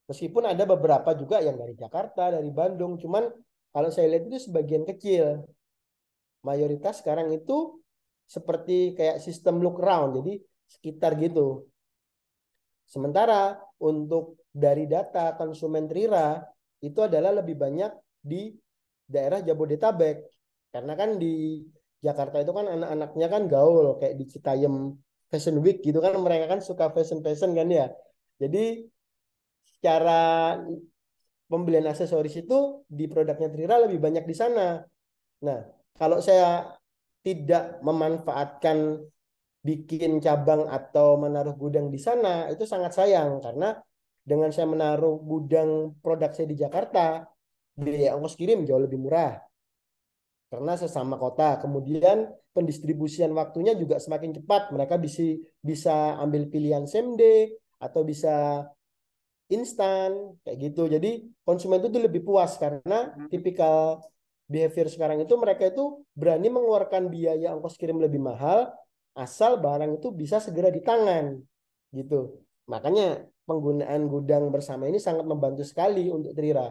Meskipun ada beberapa juga yang dari Jakarta, dari Bandung. Cuman kalau saya lihat itu sebagian kecil. Mayoritas sekarang itu seperti kayak sistem look around. Jadi sekitar gitu. Sementara untuk dari data konsumen Trira itu adalah lebih banyak di daerah Jabodetabek. Karena kan di Jakarta itu kan anak-anaknya kan gaul kayak di Citayam Fashion Week gitu kan, mereka kan suka fashion kan ya. Jadi secara pembelian aksesoris itu di produknya Trira lebih banyak di sana. Nah, kalau saya tidak memanfaatkan bikin cabang atau menaruh gudang di sana, itu sangat sayang karena dengan saya menaruh gudang produk saya di Jakarta, biaya ongkos kirim jauh lebih murah karena sesama kota. Kemudian pendistribusian waktunya juga semakin cepat. Mereka bisa bisa ambil pilihan same day atau bisa instan kayak gitu. Jadi konsumen itu tuh lebih puas karena tipikal behavior sekarang itu mereka itu berani mengeluarkan biaya ongkos kirim lebih mahal asal barang itu bisa segera di tangan gitu. Makanya penggunaan gudang bersama ini sangat membantu sekali untuk Trira.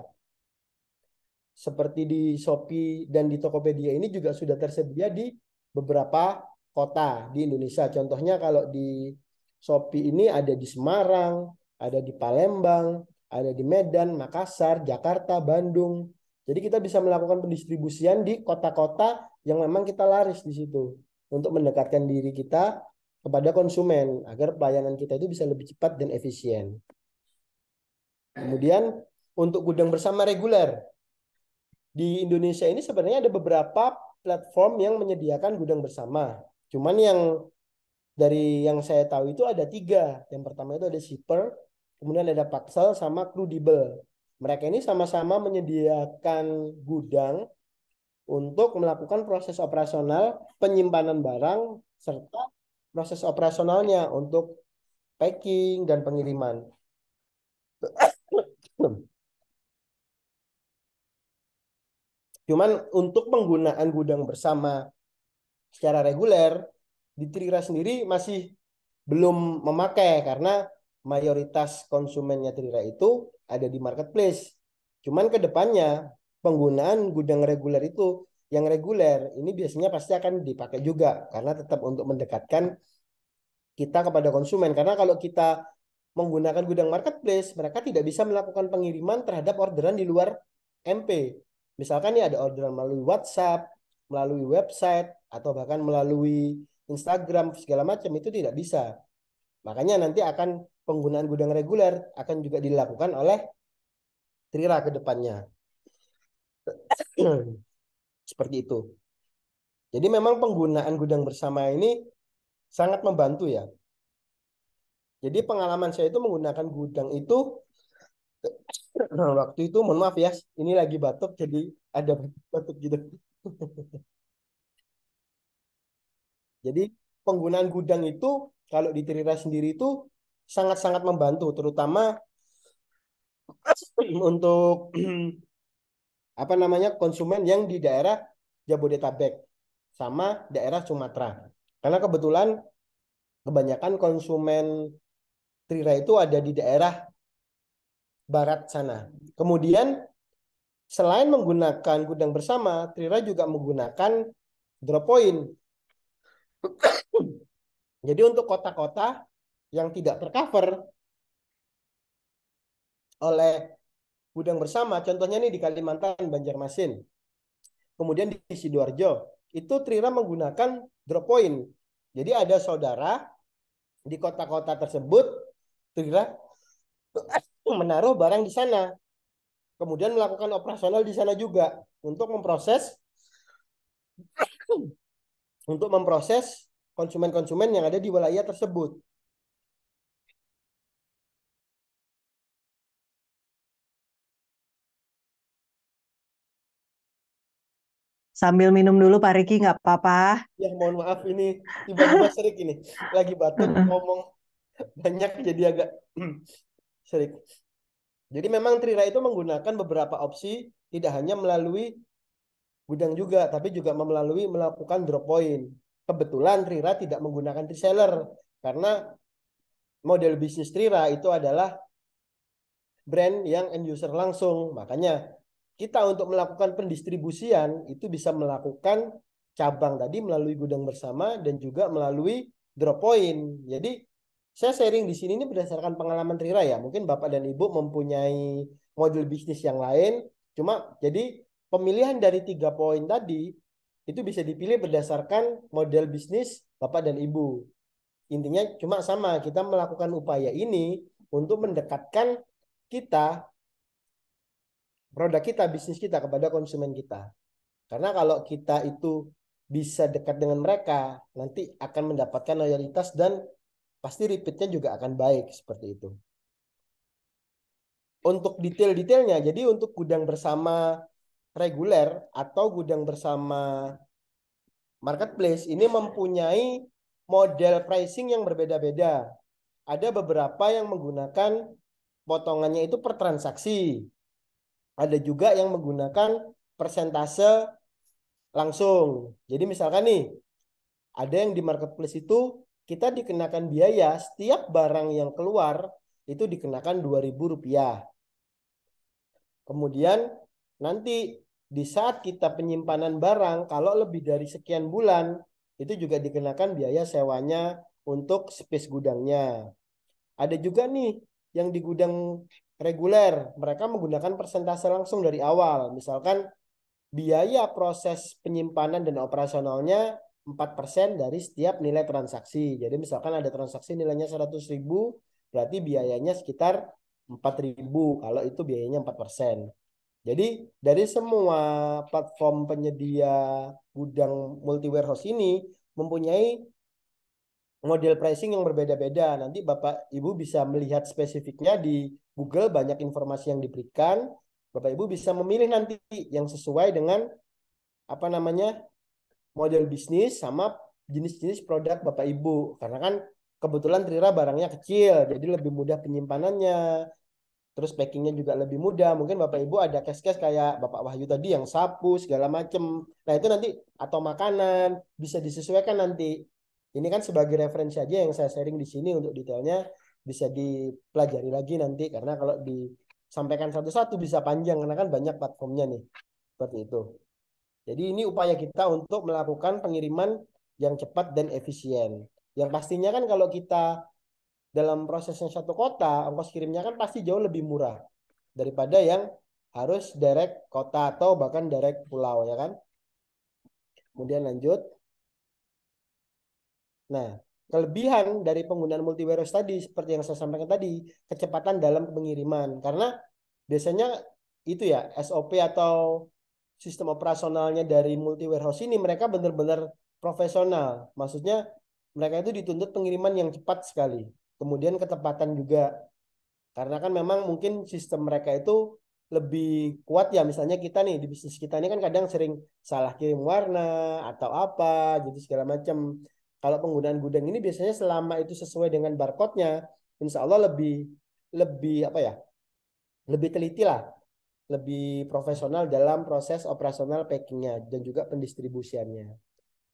Seperti di Shopee dan di Tokopedia ini juga sudah tersedia di beberapa kota di Indonesia. Contohnya kalau di Shopee ini ada di Semarang, ada di Palembang, ada di Medan, Makassar, Jakarta, Bandung. Jadi kita bisa melakukan pendistribusian di kota-kota yang memang kita laris di situ untuk mendekatkan diri kita kepada konsumen agar pelayanan kita itu bisa lebih cepat dan efisien. Kemudian untuk gudang bersama reguler, di Indonesia ini sebenarnya ada beberapa platform yang menyediakan gudang bersama. Cuman yang dari yang saya tahu itu ada 3. Yang pertama itu ada Shipper, kemudian ada Paxel sama Crudable. Mereka ini sama-sama menyediakan gudang untuk melakukan proses operasional penyimpanan barang serta proses operasionalnya untuk packing dan pengiriman. Cuman untuk penggunaan gudang bersama secara reguler di Trira sendiri masih belum memakai karena mayoritas konsumennya Trira itu ada di marketplace. Cuman ke depannya penggunaan gudang reguler itu yang reguler ini biasanya pasti akan dipakai juga karena tetap untuk mendekatkan kita kepada konsumen. Karena kalau kita menggunakan gudang marketplace, mereka tidak bisa melakukan pengiriman terhadap orderan di luar MP. Misalkan nih ada orderan melalui WhatsApp, melalui website, atau bahkan melalui Instagram, segala macam itu tidak bisa. Makanya nanti akan penggunaan gudang reguler akan juga dilakukan oleh Trira ke depannya. Seperti itu. Jadi memang penggunaan gudang bersama ini sangat membantu ya. Jadi pengalaman saya itu menggunakan gudang itu waktu itu mohon maaf ya, ini lagi batuk jadi ada batuk gitu. Jadi penggunaan gudang itu kalau di Trira sendiri itu sangat-sangat membantu, terutama untuk apa namanya konsumen yang di daerah Jabodetabek sama daerah Sumatera. Karena kebetulan kebanyakan konsumen Trira itu ada di daerah barat sana. Kemudian selain menggunakan gudang bersama, Trira juga menggunakan drop point. Jadi untuk kota-kota yang tidak tercover oleh gudang bersama, contohnya nih di Kalimantan, Banjarmasin, kemudian di Sidoarjo, itu Trira menggunakan drop point. Jadi ada saudara di kota-kota tersebut, Trira menaruh barang di sana, kemudian melakukan operasional di sana juga untuk memproses konsumen-konsumen yang ada di wilayah tersebut. Sambil minum dulu Pak Riki, nggak apa-apa. Ya mohon maaf ini tiba-tiba serik ini. Lagi batuk ngomong banyak jadi agak serik. Jadi memang Trira itu menggunakan beberapa opsi tidak hanya melalui gudang juga, tapi juga melalui melakukan drop point. Kebetulan Trira tidak menggunakan reseller karena model bisnis Trira itu adalah brand yang end user langsung. Makanya kita untuk melakukan pendistribusian itu bisa melakukan cabang tadi melalui gudang bersama dan juga melalui drop point. Jadi saya sharing di sini ini berdasarkan pengalaman Trira ya. Mungkin Bapak dan Ibu mempunyai model bisnis yang lain. Cuma jadi pemilihan dari 3 poin tadi itu bisa dipilih berdasarkan model bisnis Bapak dan Ibu. Intinya cuma sama, kita melakukan upaya ini untuk mendekatkan kita, produk kita, bisnis kita kepada konsumen kita. Karena kalau kita itu bisa dekat dengan mereka, nanti akan mendapatkan loyalitas dan pasti repeatnya juga akan baik seperti itu. Untuk detail-detailnya, jadi untuk gudang bersama reguler atau gudang bersama marketplace ini mempunyai model pricing yang berbeda-beda. Ada beberapa yang menggunakan potongannya itu per transaksi. Ada juga yang menggunakan persentase langsung. Jadi misalkan nih, ada yang di marketplace itu kita dikenakan biaya setiap barang yang keluar itu dikenakan Rp2.000. Kemudian nanti di saat kita penyimpanan barang, kalau lebih dari sekian bulan, itu juga dikenakan biaya sewanya untuk space gudangnya. Ada juga nih yang di gudang reguler, mereka menggunakan persentase langsung dari awal. Misalkan biaya proses penyimpanan dan operasionalnya 4% dari setiap nilai transaksi. Jadi misalkan ada transaksi nilainya 100.000, berarti biayanya sekitar 4.000 kalau itu biayanya 4%. Jadi dari semua platform penyedia gudang multi warehouse ini mempunyai model pricing yang berbeda-beda. Nanti Bapak Ibu bisa melihat spesifiknya di Google, banyak informasi yang diberikan. Bapak Ibu bisa memilih nanti yang sesuai dengan apa namanya model bisnis sama jenis-jenis produk Bapak Ibu. Karena kan kebetulan Trira barangnya kecil, jadi lebih mudah penyimpanannya. Terus packingnya juga lebih mudah. Mungkin Bapak Ibu ada case-case kayak Bapak Wahyu tadi yang sapu segala macem. Nah itu nanti atau makanan bisa disesuaikan nanti. Ini kan sebagai referensi aja yang saya sharing di sini, untuk detailnya bisa dipelajari lagi nanti. Karena kalau disampaikan satu-satu bisa panjang karena kan banyak platformnya nih. Seperti itu. Jadi ini upaya kita untuk melakukan pengiriman yang cepat dan efisien. Yang pastinya kan kalau kita dalam prosesnya satu kota, ongkos kirimnya kan pasti jauh lebih murah daripada yang harus direct kota atau bahkan direct pulau, ya kan. Kemudian lanjut. Nah, kelebihan dari penggunaan multi warehouse tadi seperti yang saya sampaikan tadi, kecepatan dalam pengiriman. Karena biasanya itu ya SOP atau sistem operasionalnya dari multi warehouse ini mereka benar-benar profesional. Maksudnya mereka itu dituntut pengiriman yang cepat sekali. Kemudian ketepatan juga. Karena kan memang mungkin sistem mereka itu lebih kuat ya. Misalnya kita nih di bisnis kita ini kan kadang sering salah kirim warna atau apa gitu segala macam. Kalau penggunaan gudang ini biasanya selama itu sesuai dengan barcode-nya, insya Allah lebih lebih apa ya? Lebih teliti lah, lebih profesional dalam proses operasional packingnya dan juga pendistribusiannya.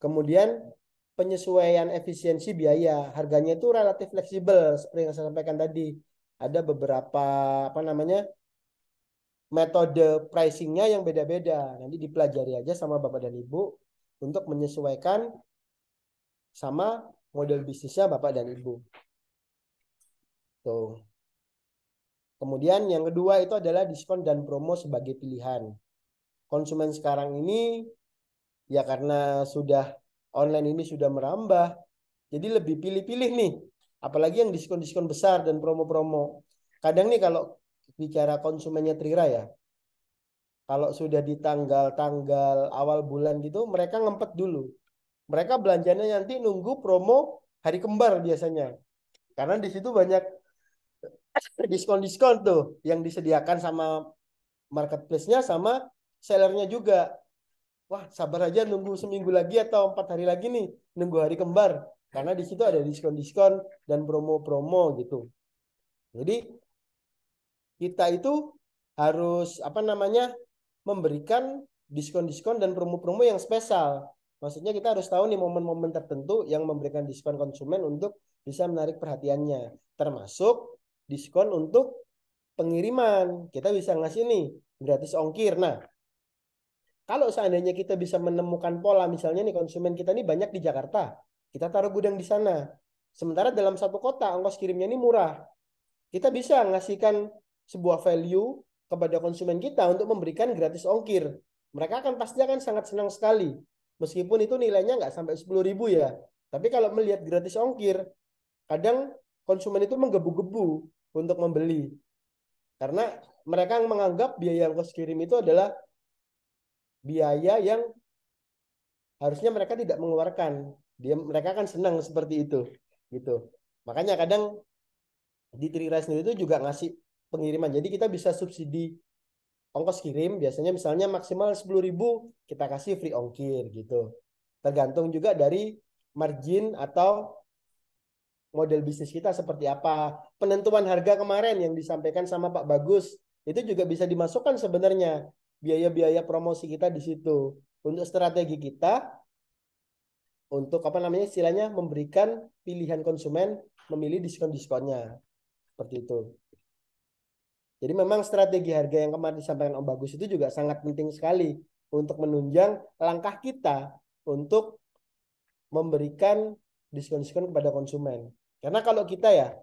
Kemudian penyesuaian efisiensi biaya, harganya itu relatif fleksibel seperti yang saya sampaikan tadi. Ada beberapa apa namanya metode pricingnya yang beda-beda. Nanti dipelajari aja sama Bapak dan Ibu untuk menyesuaikan sama model bisnisnya Bapak dan Ibu. Tuh. Kemudian yang kedua itu adalah diskon dan promo sebagai pilihan. Konsumen sekarang ini ya karena sudah online ini sudah merambah, jadi lebih pilih-pilih nih. Apalagi yang diskon-diskon besar dan promo-promo. Kadang nih kalau bicara konsumennya Trira ya, kalau sudah di tanggal-tanggal awal bulan gitu, mereka ngempet dulu. Mereka belanjanya nanti nunggu promo hari kembar biasanya. Karena di situ banyak diskon-diskon tuh yang disediakan sama marketplace-nya sama sellernya juga. Wah, sabar aja nunggu seminggu lagi atau 4 hari lagi nih, nunggu hari kembar. Karena di situ ada diskon-diskon dan promo-promo gitu. Jadi kita itu harus apa namanya memberikan diskon-diskon dan promo-promo yang spesial. Maksudnya kita harus tahu nih momen-momen tertentu yang memberikan diskon konsumen untuk bisa menarik perhatiannya. Termasuk diskon untuk pengiriman. Kita bisa ngasih nih gratis ongkir. Nah, kalau seandainya kita bisa menemukan pola, misalnya nih konsumen kita nih banyak di Jakarta, kita taruh gudang di sana. Sementara dalam satu kota ongkos kirimnya ini murah. Kita bisa ngasihkan sebuah value kepada konsumen kita untuk memberikan gratis ongkir. Mereka pasti akan sangat senang sekali. Meskipun itu nilainya nggak sampai 10.000 ya. Tapi kalau melihat gratis ongkir, kadang konsumen itu menggebu-gebu untuk membeli. Karena mereka menganggap biaya ongkos kirim itu adalah biaya yang harusnya mereka tidak mengeluarkan. Mereka akan senang seperti itu. Gitu. Makanya kadang di Trira sendiri itu juga ngasih pengiriman. Jadi kita bisa subsidi ongkos kirim. Biasanya misalnya maksimal 10.000 kita kasih free ongkir gitu. Tergantung juga dari margin atau model bisnis kita seperti apa. Penentuan harga kemarin yang disampaikan sama Pak Bagus itu juga bisa dimasukkan sebenarnya biaya-biaya promosi kita di situ. Untuk strategi kita untuk apa namanya istilahnya memberikan pilihan konsumen memilih diskon-diskonnya. Seperti itu. Jadi memang strategi harga yang kemarin disampaikan Om Bagus itu juga sangat penting sekali untuk menunjang langkah kita untuk memberikan diskon-diskon kepada konsumen. Karena kalau kita ya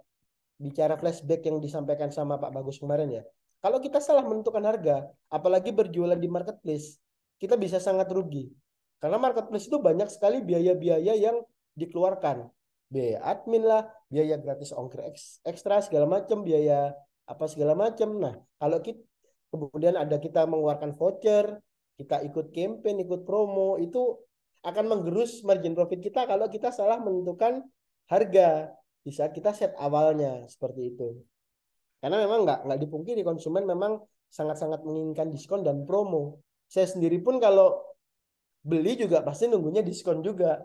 bicara flashback yang disampaikan sama Pak Bagus kemarin ya, kalau kita salah menentukan harga, apalagi berjualan di marketplace, kita bisa sangat rugi. Karena marketplace itu banyak sekali biaya-biaya yang dikeluarkan. Biaya admin lah, biaya gratis ongkir ekstra, segala macam, biaya apa segala macam. Nah, kalau kita kemudian ada kita mengeluarkan voucher, kita ikut campaign, ikut promo, itu akan menggerus margin profit kita kalau kita salah menentukan harga di saat kita set awalnya seperti itu. Karena memang nggak dipungkiri konsumen memang sangat-sangat menginginkan diskon dan promo. Saya sendiri pun kalau beli juga pasti nunggunya diskon juga.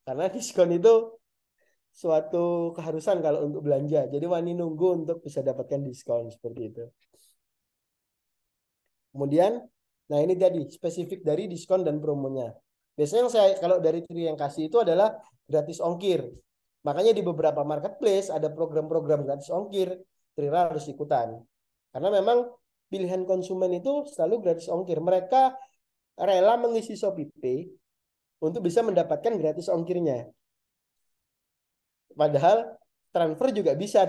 Karena diskon itu suatu keharusan kalau untuk belanja. Jadi wani nunggu untuk bisa dapatkan diskon seperti itu. Kemudian, nah ini tadi spesifik dari diskon dan promonya. Biasanya yang saya kalau dari Tri yang kasih itu adalah gratis ongkir. Makanya di beberapa marketplace ada program-program gratis ongkir, Trira harus ikutan. Karena memang pilihan konsumen itu selalu gratis ongkir. Mereka rela mengisi ShopeePay untuk bisa mendapatkan gratis ongkirnya. Padahal transfer juga bisa.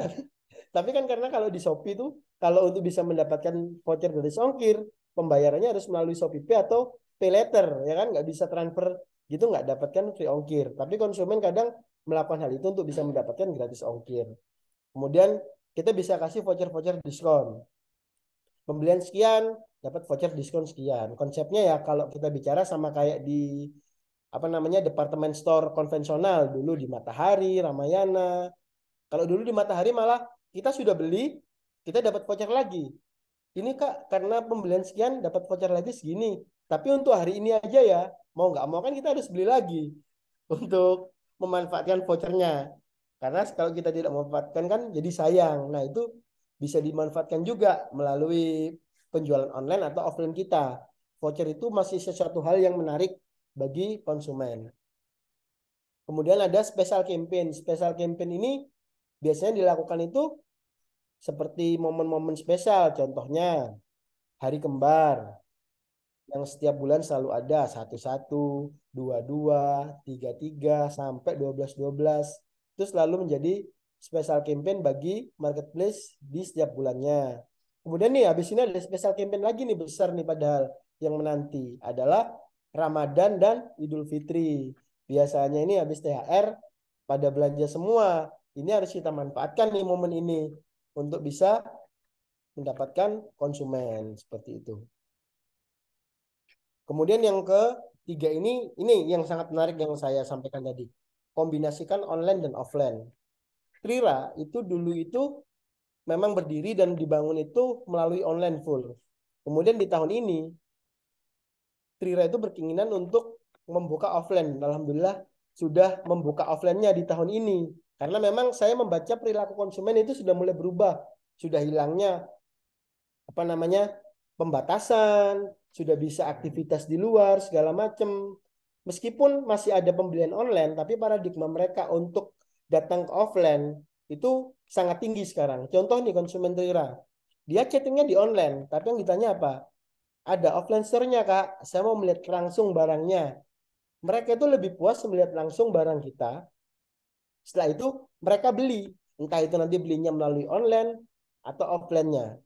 Tapi kan karena kalau di Shopee itu, kalau untuk bisa mendapatkan voucher gratis ongkir, pembayarannya harus melalui ShopeePay atau pay later, ya kan? Nggak bisa transfer gitu, nggak dapatkan free ongkir. Tapi konsumen kadang melakukan hal itu untuk bisa mendapatkan gratis ongkir. Kemudian kita bisa kasih voucher-voucher diskon. Pembelian sekian dapat voucher diskon sekian. Konsepnya ya kalau kita bicara sama kayak di apa namanya departemen store konvensional dulu di Matahari, Ramayana. Kalau dulu di Matahari malah kita sudah beli, kita dapat voucher lagi. Ini Kak, karena pembelian sekian dapat voucher lagi segini. Tapi untuk hari ini aja ya, mau nggak mau kan kita harus beli lagi untuk memanfaatkan vouchernya. Karena kalau kita tidak memanfaatkan kan jadi sayang. Nah itu bisa dimanfaatkan juga melalui penjualan online atau offline kita. Voucher itu masih sesuatu hal yang menarik bagi konsumen. Kemudian ada special campaign. Special campaign ini biasanya dilakukan itu seperti momen-momen spesial. Contohnya hari kembar yang setiap bulan selalu ada 11, 22, 33 sampai 12. Itu selalu menjadi special campaign bagi marketplace di setiap bulannya. Kemudian nih habis ini ada special campaign lagi nih besar nih padahal yang menanti adalah Ramadan dan Idul Fitri. Biasanya ini habis THR pada belanja semua. Ini harus kita manfaatkan nih momen ini untuk bisa mendapatkan konsumen seperti itu. Kemudian yang ketiga ini yang sangat menarik yang saya sampaikan tadi. Kombinasikan online dan offline. Trira itu dulu itu memang berdiri dan dibangun itu melalui online full. Kemudian di tahun ini Trira itu berkeinginan untuk membuka offline. Alhamdulillah sudah membuka offline-nya di tahun ini. Karena memang saya membaca perilaku konsumen itu sudah mulai berubah. Sudah hilangnya apa namanya pembatasan, sudah bisa aktivitas di luar segala macam. Meskipun masih ada pembelian online, tapi paradigma mereka untuk datang ke offline itu sangat tinggi sekarang. Contoh nih konsumen Trira, dia chattingnya di online, tapi yang ditanya apa? Ada offline store-nya Kak, saya mau melihat langsung barangnya. Mereka itu lebih puas melihat langsung barang kita. Setelah itu mereka beli, entah itu nanti belinya melalui online atau offline-nya.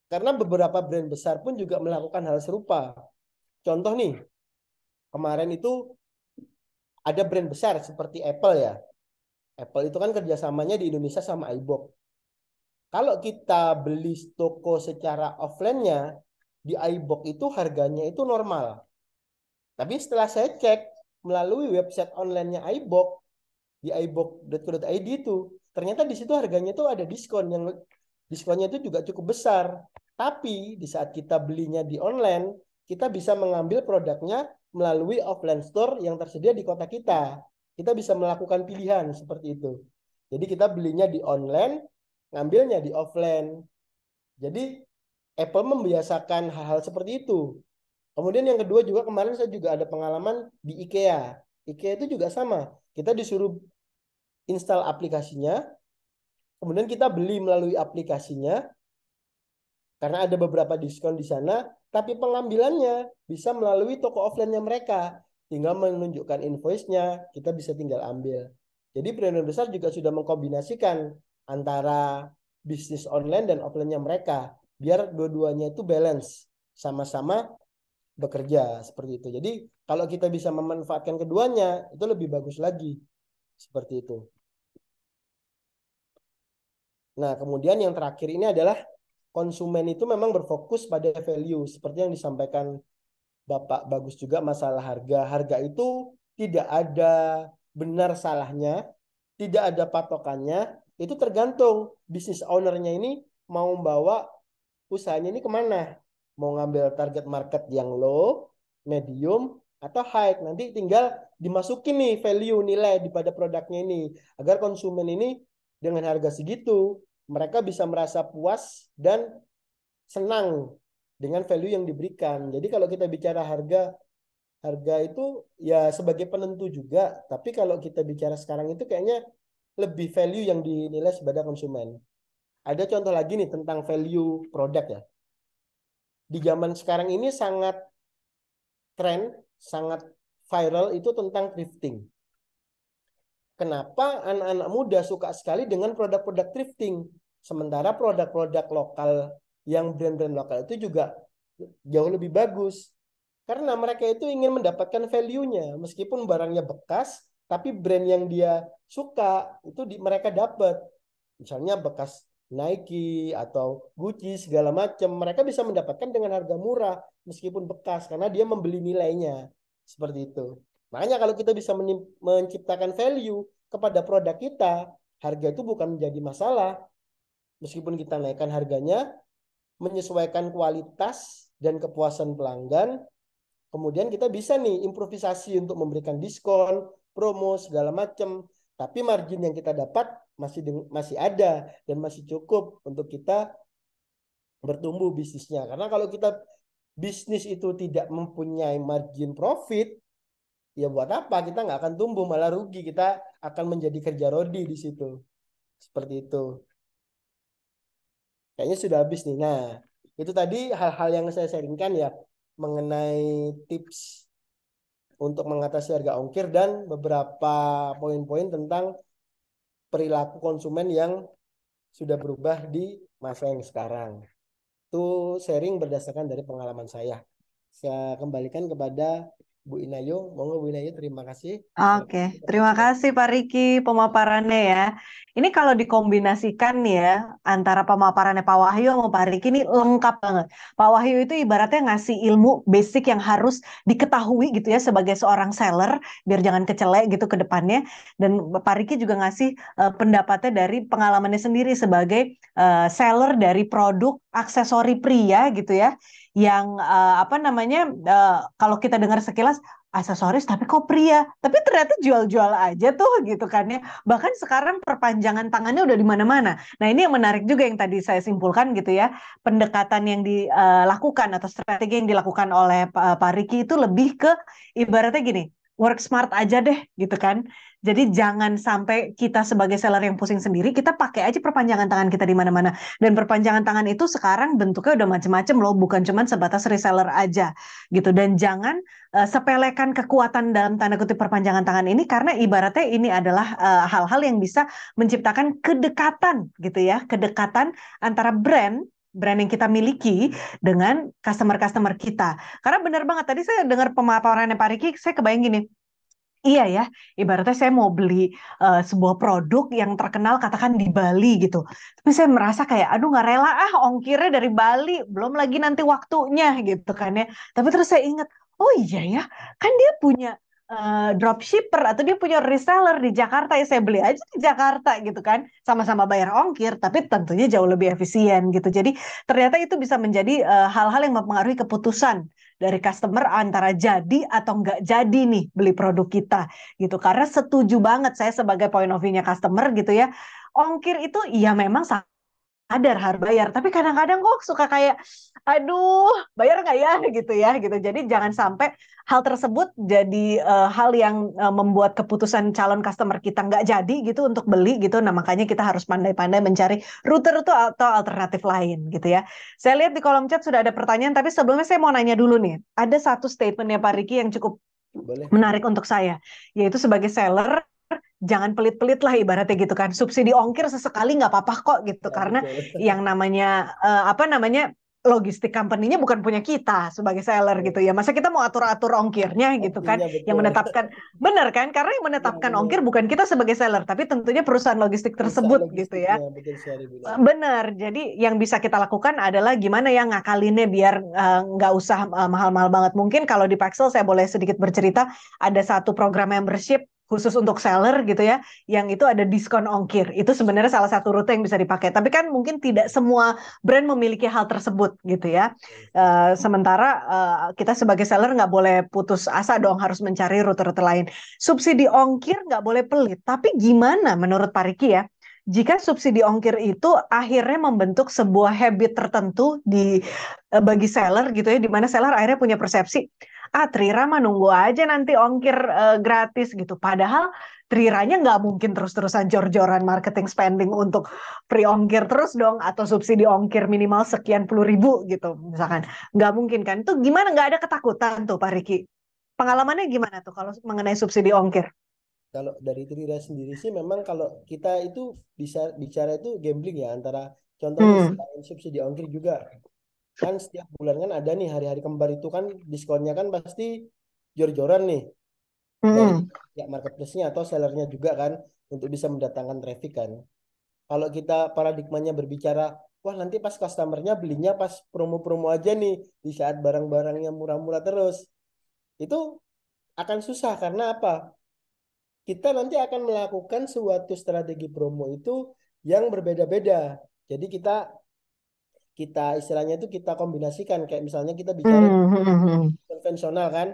Karena beberapa brand besar pun juga melakukan hal serupa. Contoh nih, kemarin itu ada brand besar seperti Apple ya. Apple itu kan kerjasamanya di Indonesia sama iBook. Kalau kita beli toko secara offline-nya, di iBook itu harganya itu normal. Tapi setelah saya cek melalui website online-nya iBook, di iBook.co.id itu, ternyata di situ harganya itu ada diskon, yang diskonnya itu juga cukup besar. Tapi di saat kita belinya di online, kita bisa mengambil produknya melalui offline store yang tersedia di kota kita. Kita bisa melakukan pilihan seperti itu. Jadi kita belinya di online, ngambilnya di offline. Jadi Apple membiasakan hal-hal seperti itu. Kemudian yang kedua juga kemarin saya juga ada pengalaman di IKEA. IKEA itu juga sama. Kita disuruh install aplikasinya, kemudian kita beli melalui aplikasinya karena ada beberapa diskon di sana, tapi pengambilannya bisa melalui toko offline-nya mereka. Tinggal menunjukkan invoice-nya, kita bisa tinggal ambil. Jadi brand besar juga sudah mengkombinasikan antara bisnis online dan offline-nya mereka, biar dua-duanya itu balance, sama-sama bekerja seperti itu. Jadi kalau kita bisa memanfaatkan keduanya, itu lebih bagus lagi. Seperti itu. Nah, kemudian yang terakhir ini adalah konsumen itu memang berfokus pada value. Seperti yang disampaikan Bapak Bagus juga masalah harga. Harga itu tidak ada benar salahnya, tidak ada patokannya. Itu tergantung bisnis owner-nya ini mau bawa usahanya ini kemana. Mau ngambil target market yang low, medium, atau high. Nanti tinggal dimasukin nih value, nilai pada produknya ini. Agar konsumen ini dengan harga segitu, mereka bisa merasa puas dan senang dengan value yang diberikan. Jadi kalau kita bicara harga, harga itu ya sebagai penentu juga. Tapi kalau kita bicara sekarang itu kayaknya lebih value yang dinilai sebagai konsumen. Ada contoh lagi nih tentang value produk ya. Di zaman sekarang ini sangat tren, sangat viral itu tentang thrifting. Kenapa anak-anak muda suka sekali dengan produk-produk thrifting? Sementara produk-produk lokal yang brand-brand lokal itu juga jauh lebih bagus. Karena mereka itu ingin mendapatkan value-nya. Meskipun barangnya bekas, tapi brand yang dia suka itu mereka dapat. Misalnya bekas Nike atau Gucci segala macam, mereka bisa mendapatkan dengan harga murah meskipun bekas karena dia membeli nilainya. Seperti itu. Makanya kalau kita bisa menciptakan value kepada produk kita, harga itu bukan menjadi masalah. Meskipun kita naikkan harganya, menyesuaikan kualitas dan kepuasan pelanggan, kemudian kita bisa nih improvisasi untuk memberikan diskon, promo, segala macam. Tapi margin yang kita dapat masih ada dan masih cukup untuk kita bertumbuh bisnisnya. Karena kalau kita bisnis itu tidak mempunyai margin profit, ya buat apa? Kita nggak akan tumbuh, malah rugi. Kita akan menjadi kerja rodi di situ. Seperti itu. Kayaknya sudah habis nih. Nah, itu tadi hal-hal yang saya sharingkan ya mengenai tips untuk mengatasi harga ongkir dan beberapa poin-poin tentang perilaku konsumen yang sudah berubah di masa yang sekarang. Itu sharing berdasarkan dari pengalaman saya. Saya kembalikan kepada Bu Inayo. Monggo Bu Inayo, terima kasih. Oke, terima kasih Pak Riki pemaparannya ya. Ini kalau dikombinasikan nih ya antara pemaparannya Pak Wahyu sama Pak Riki ini lengkap banget. Pak Wahyu itu ibaratnya ngasih ilmu basic yang harus diketahui gitu ya sebagai seorang seller biar jangan kecelek gitu ke depannya. Dan Pak Riki juga ngasih pendapatnya dari pengalamannya sendiri sebagai seller dari produk aksesori pria gitu ya. Yang apa namanya kalau kita dengar sekilas aksesoris tapi kok pria, tapi ternyata jual-jual aja tuh gitu kan ya, bahkan sekarang perpanjangan tangannya udah di mana-mana. Nah ini yang menarik juga yang tadi saya simpulkan gitu ya, pendekatan yang dilakukan atau strategi yang dilakukan oleh Pak Riki itu lebih ke ibaratnya gini, work smart aja deh gitu kan. Jadi jangan sampai kita sebagai seller yang pusing sendiri, kita pakai aja perpanjangan tangan kita di mana-mana. Dan perpanjangan tangan itu sekarang bentuknya udah macam-macam loh, bukan cuma sebatas reseller aja gitu. Dan jangan sepelekan kekuatan dalam tanda kutip perpanjangan tangan ini karena ibaratnya ini adalah hal-hal yang bisa menciptakan kedekatan gitu ya, kedekatan antara brand brand yang kita miliki dengan customer-customer kita. Karena benar banget, tadi saya dengar pemaparannya Pak Riki, saya kebayang gini, iya ya, ibaratnya saya mau beli sebuah produk yang terkenal katakan di Bali gitu. Tapi saya merasa kayak, aduh nggak rela ongkirnya dari Bali, belum lagi nanti waktunya gitu kan ya. Tapi terus saya ingat, oh iya ya, kan dia punya dropshipper atau dia punya reseller di Jakarta ya saya beli aja di Jakarta gitu kan. Sama-sama bayar ongkir, tapi tentunya jauh lebih efisien gitu. Jadi ternyata itu bisa menjadi hal-hal yang mempengaruhi keputusan dari customer antara jadi atau nggak jadi nih beli produk kita gitu. Karena setuju banget saya sebagai point of view-nya customer gitu ya. Ongkir itu ya memang sadar harus bayar, tapi kadang-kadang kok suka kayak aduh bayar nggak ya gitu ya gitu. Jadi jangan sampai hal tersebut jadi hal yang membuat keputusan calon customer kita nggak jadi gitu untuk beli gitu. Nah makanya kita harus pandai-pandai mencari rute-rute atau alternatif lain gitu ya. Saya lihat di kolom chat sudah ada pertanyaan, tapi sebelumnya saya mau nanya dulu nih. Ada satu statementnya Pak Riki yang cukup Boleh. menarik untuk saya, yaitu sebagai seller jangan pelit-pelit lah ibaratnya gitu kan. Subsidi ongkir sesekali nggak apa-apa kok gitu. Ya, Karena betul. yang namanya apa namanya logistik company-nya bukan punya kita sebagai seller gitu ya. Masa kita mau atur-atur ongkirnya gitu kan? Opsinya Yang betul. menetapkan benar kan? Karena yang Ya, menetapkan ongkir benar. bukan kita sebagai seller, tapi tentunya perusahaan logistik Perusahaan tersebut gitu ya. logistiknya betul sekali bilang. Benar. Jadi yang bisa kita lakukan adalah gimana ya ngakalinnya biar nggak usah mahal-mahal banget. Mungkin kalau di Paxel saya boleh sedikit bercerita, ada satu program membership khusus untuk seller gitu ya, yang itu ada diskon ongkir. Itu sebenarnya salah satu rute yang bisa dipakai. Tapi kan mungkin tidak semua brand memiliki hal tersebut gitu ya. Sementara kita sebagai seller nggak boleh putus asa dong, harus mencari rute-rute lain. Subsidi ongkir nggak boleh pelit. Tapi gimana menurut Pak Riki ya? Jika subsidi ongkir itu akhirnya membentuk sebuah habit tertentu di bagi seller gitu ya, di mana seller akhirnya punya persepsi, Trira mah nunggu aja nanti ongkir gratis gitu. Padahal Triranya nggak mungkin terus-terusan jor-joran marketing spending untuk free ongkir terus dong, atau subsidi ongkir minimal sekian puluh ribu gitu misalkan. Nggak mungkin kan? Itu gimana nggak ada ketakutan tuh Pak Riki? Pengalamannya gimana tuh kalau mengenai subsidi ongkir? Kalau dari Trira sendiri sih memang kalau kita itu bisa bicara itu gambling ya antara contoh nih Hmm. selain subsidi ongkir juga kan setiap bulan kan ada nih hari-hari kembar itu kan diskonnya kan pasti jor-joran nih dari Hmm. ya marketplace-nya atau sellernya juga kan untuk bisa mendatangkan traffic kan. Kalau kita paradigmanya berbicara, wah nanti pas customernya belinya pas promo-promo aja nih di saat barang-barangnya murah-murah terus, itu akan susah karena apa? Kita nanti akan melakukan suatu strategi promo itu yang berbeda-beda. Jadi kita kita istilahnya itu kita kombinasikan kayak misalnya kita bicara Hmm. Hmm. Hmm. konvensional kan.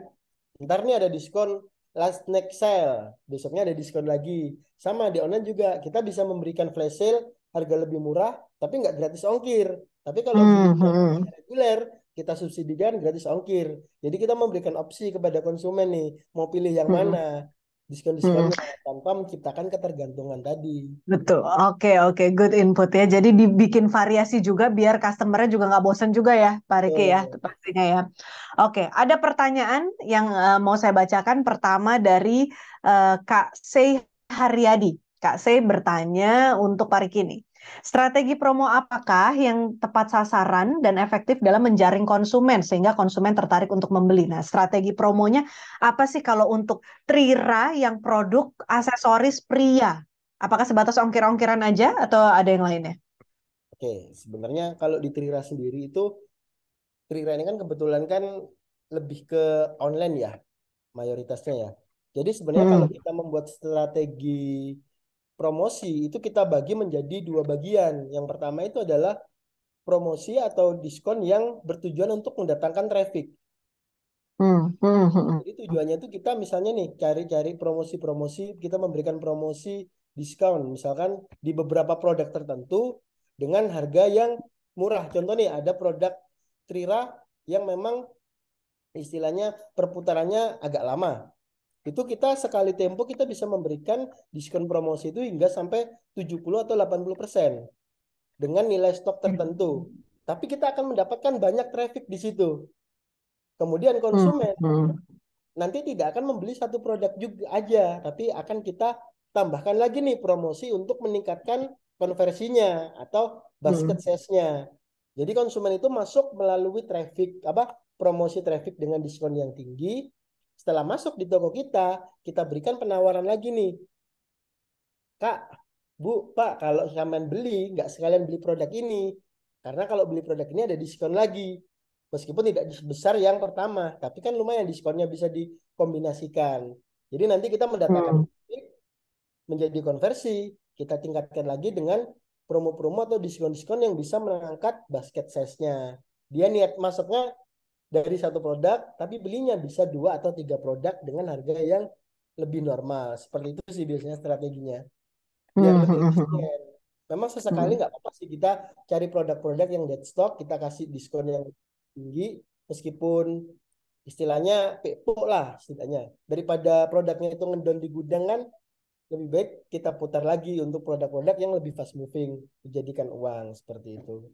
Ntar nih ada diskon last next sale, besoknya ada diskon lagi. Sama di online juga kita bisa memberikan flash sale harga lebih murah tapi nggak gratis ongkir. Tapi kalau beli Hmm. yang Hmm. reguler kita subsidikan gratis ongkir. Jadi kita memberikan opsi kepada konsumen nih mau pilih yang Hmm. mana Hmm. diskon-diskonnya tanpa menciptakan ketergantungan tadi. Betul. Oke, oke, good input ya. Jadi dibikin variasi juga biar customer-nya juga nggak bosan juga ya, Pak Riki ya, Betul. pastinya ya. Oke, ada pertanyaan yang mau saya bacakan. Pertama dari Kak Sey Haryadi. Kak Sey bertanya untuk Pak Riki nih. Strategi promo apakah yang tepat sasaran dan efektif dalam menjaring konsumen sehingga konsumen tertarik untuk membeli? Nah, strategi promonya apa sih kalau untuk Trira yang produk aksesoris pria? Apakah sebatas ongkir-ongkiran aja atau ada yang lainnya? Oke, sebenarnya kalau di Trira sendiri itu Trira ini kan kebetulan kan lebih ke online ya mayoritasnya ya. Jadi sebenarnya kalau Hmm. kita membuat strategi promosi itu kita bagi menjadi dua bagian. Yang pertama itu adalah promosi atau diskon yang bertujuan untuk mendatangkan traffic. Hmm. Hmm. Hmm. Jadi tujuannya itu kita misalnya nih cari-cari promosi-promosi, kita memberikan promosi diskon misalkan di beberapa produk tertentu dengan harga yang murah. Contoh nih ada produk Trira yang memang istilahnya perputarannya agak lama. Itu kita sekali tempo kita bisa memberikan diskon promosi itu hingga sampai 70 atau 80% dengan nilai stok tertentu. Tapi kita akan mendapatkan banyak traffic di situ. Kemudian Hmm. konsumen Hmm. nanti tidak akan membeli satu produk juga aja, tapi akan kita tambahkan lagi nih promosi untuk meningkatkan konversinya atau Hmm. basket size-nya. Jadi konsumen itu masuk melalui traffic apa promosi traffic dengan diskon yang tinggi. Setelah masuk di toko kita berikan penawaran lagi nih. Kak, Bu, Pak, kalau sampean beli, nggak sekalian beli produk ini. Karena kalau beli produk ini ada diskon lagi. Meskipun tidak sebesar yang pertama, tapi kan lumayan diskonnya bisa dikombinasikan. Jadi nanti kita mendatangkan Hmm. menjadi konversi, kita tingkatkan lagi dengan promo-promo atau diskon-diskon yang bisa mengangkat basket size-nya. Dia niat masuknya dari satu produk, tapi belinya bisa 2 atau 3 produk dengan harga yang lebih normal. Seperti itu sih biasanya strateginya. Biar Hmm, lebih hmm, hmm, efisien. Memang sesekali hmm. nggak apa-apa sih kita cari produk-produk yang dead stock, kita kasih diskon yang tinggi, meskipun istilahnya PO lah istilahnya. Daripada produknya itu ngedon di gudang kan, lebih baik kita putar lagi untuk produk-produk yang lebih fast moving, dijadikan uang seperti itu.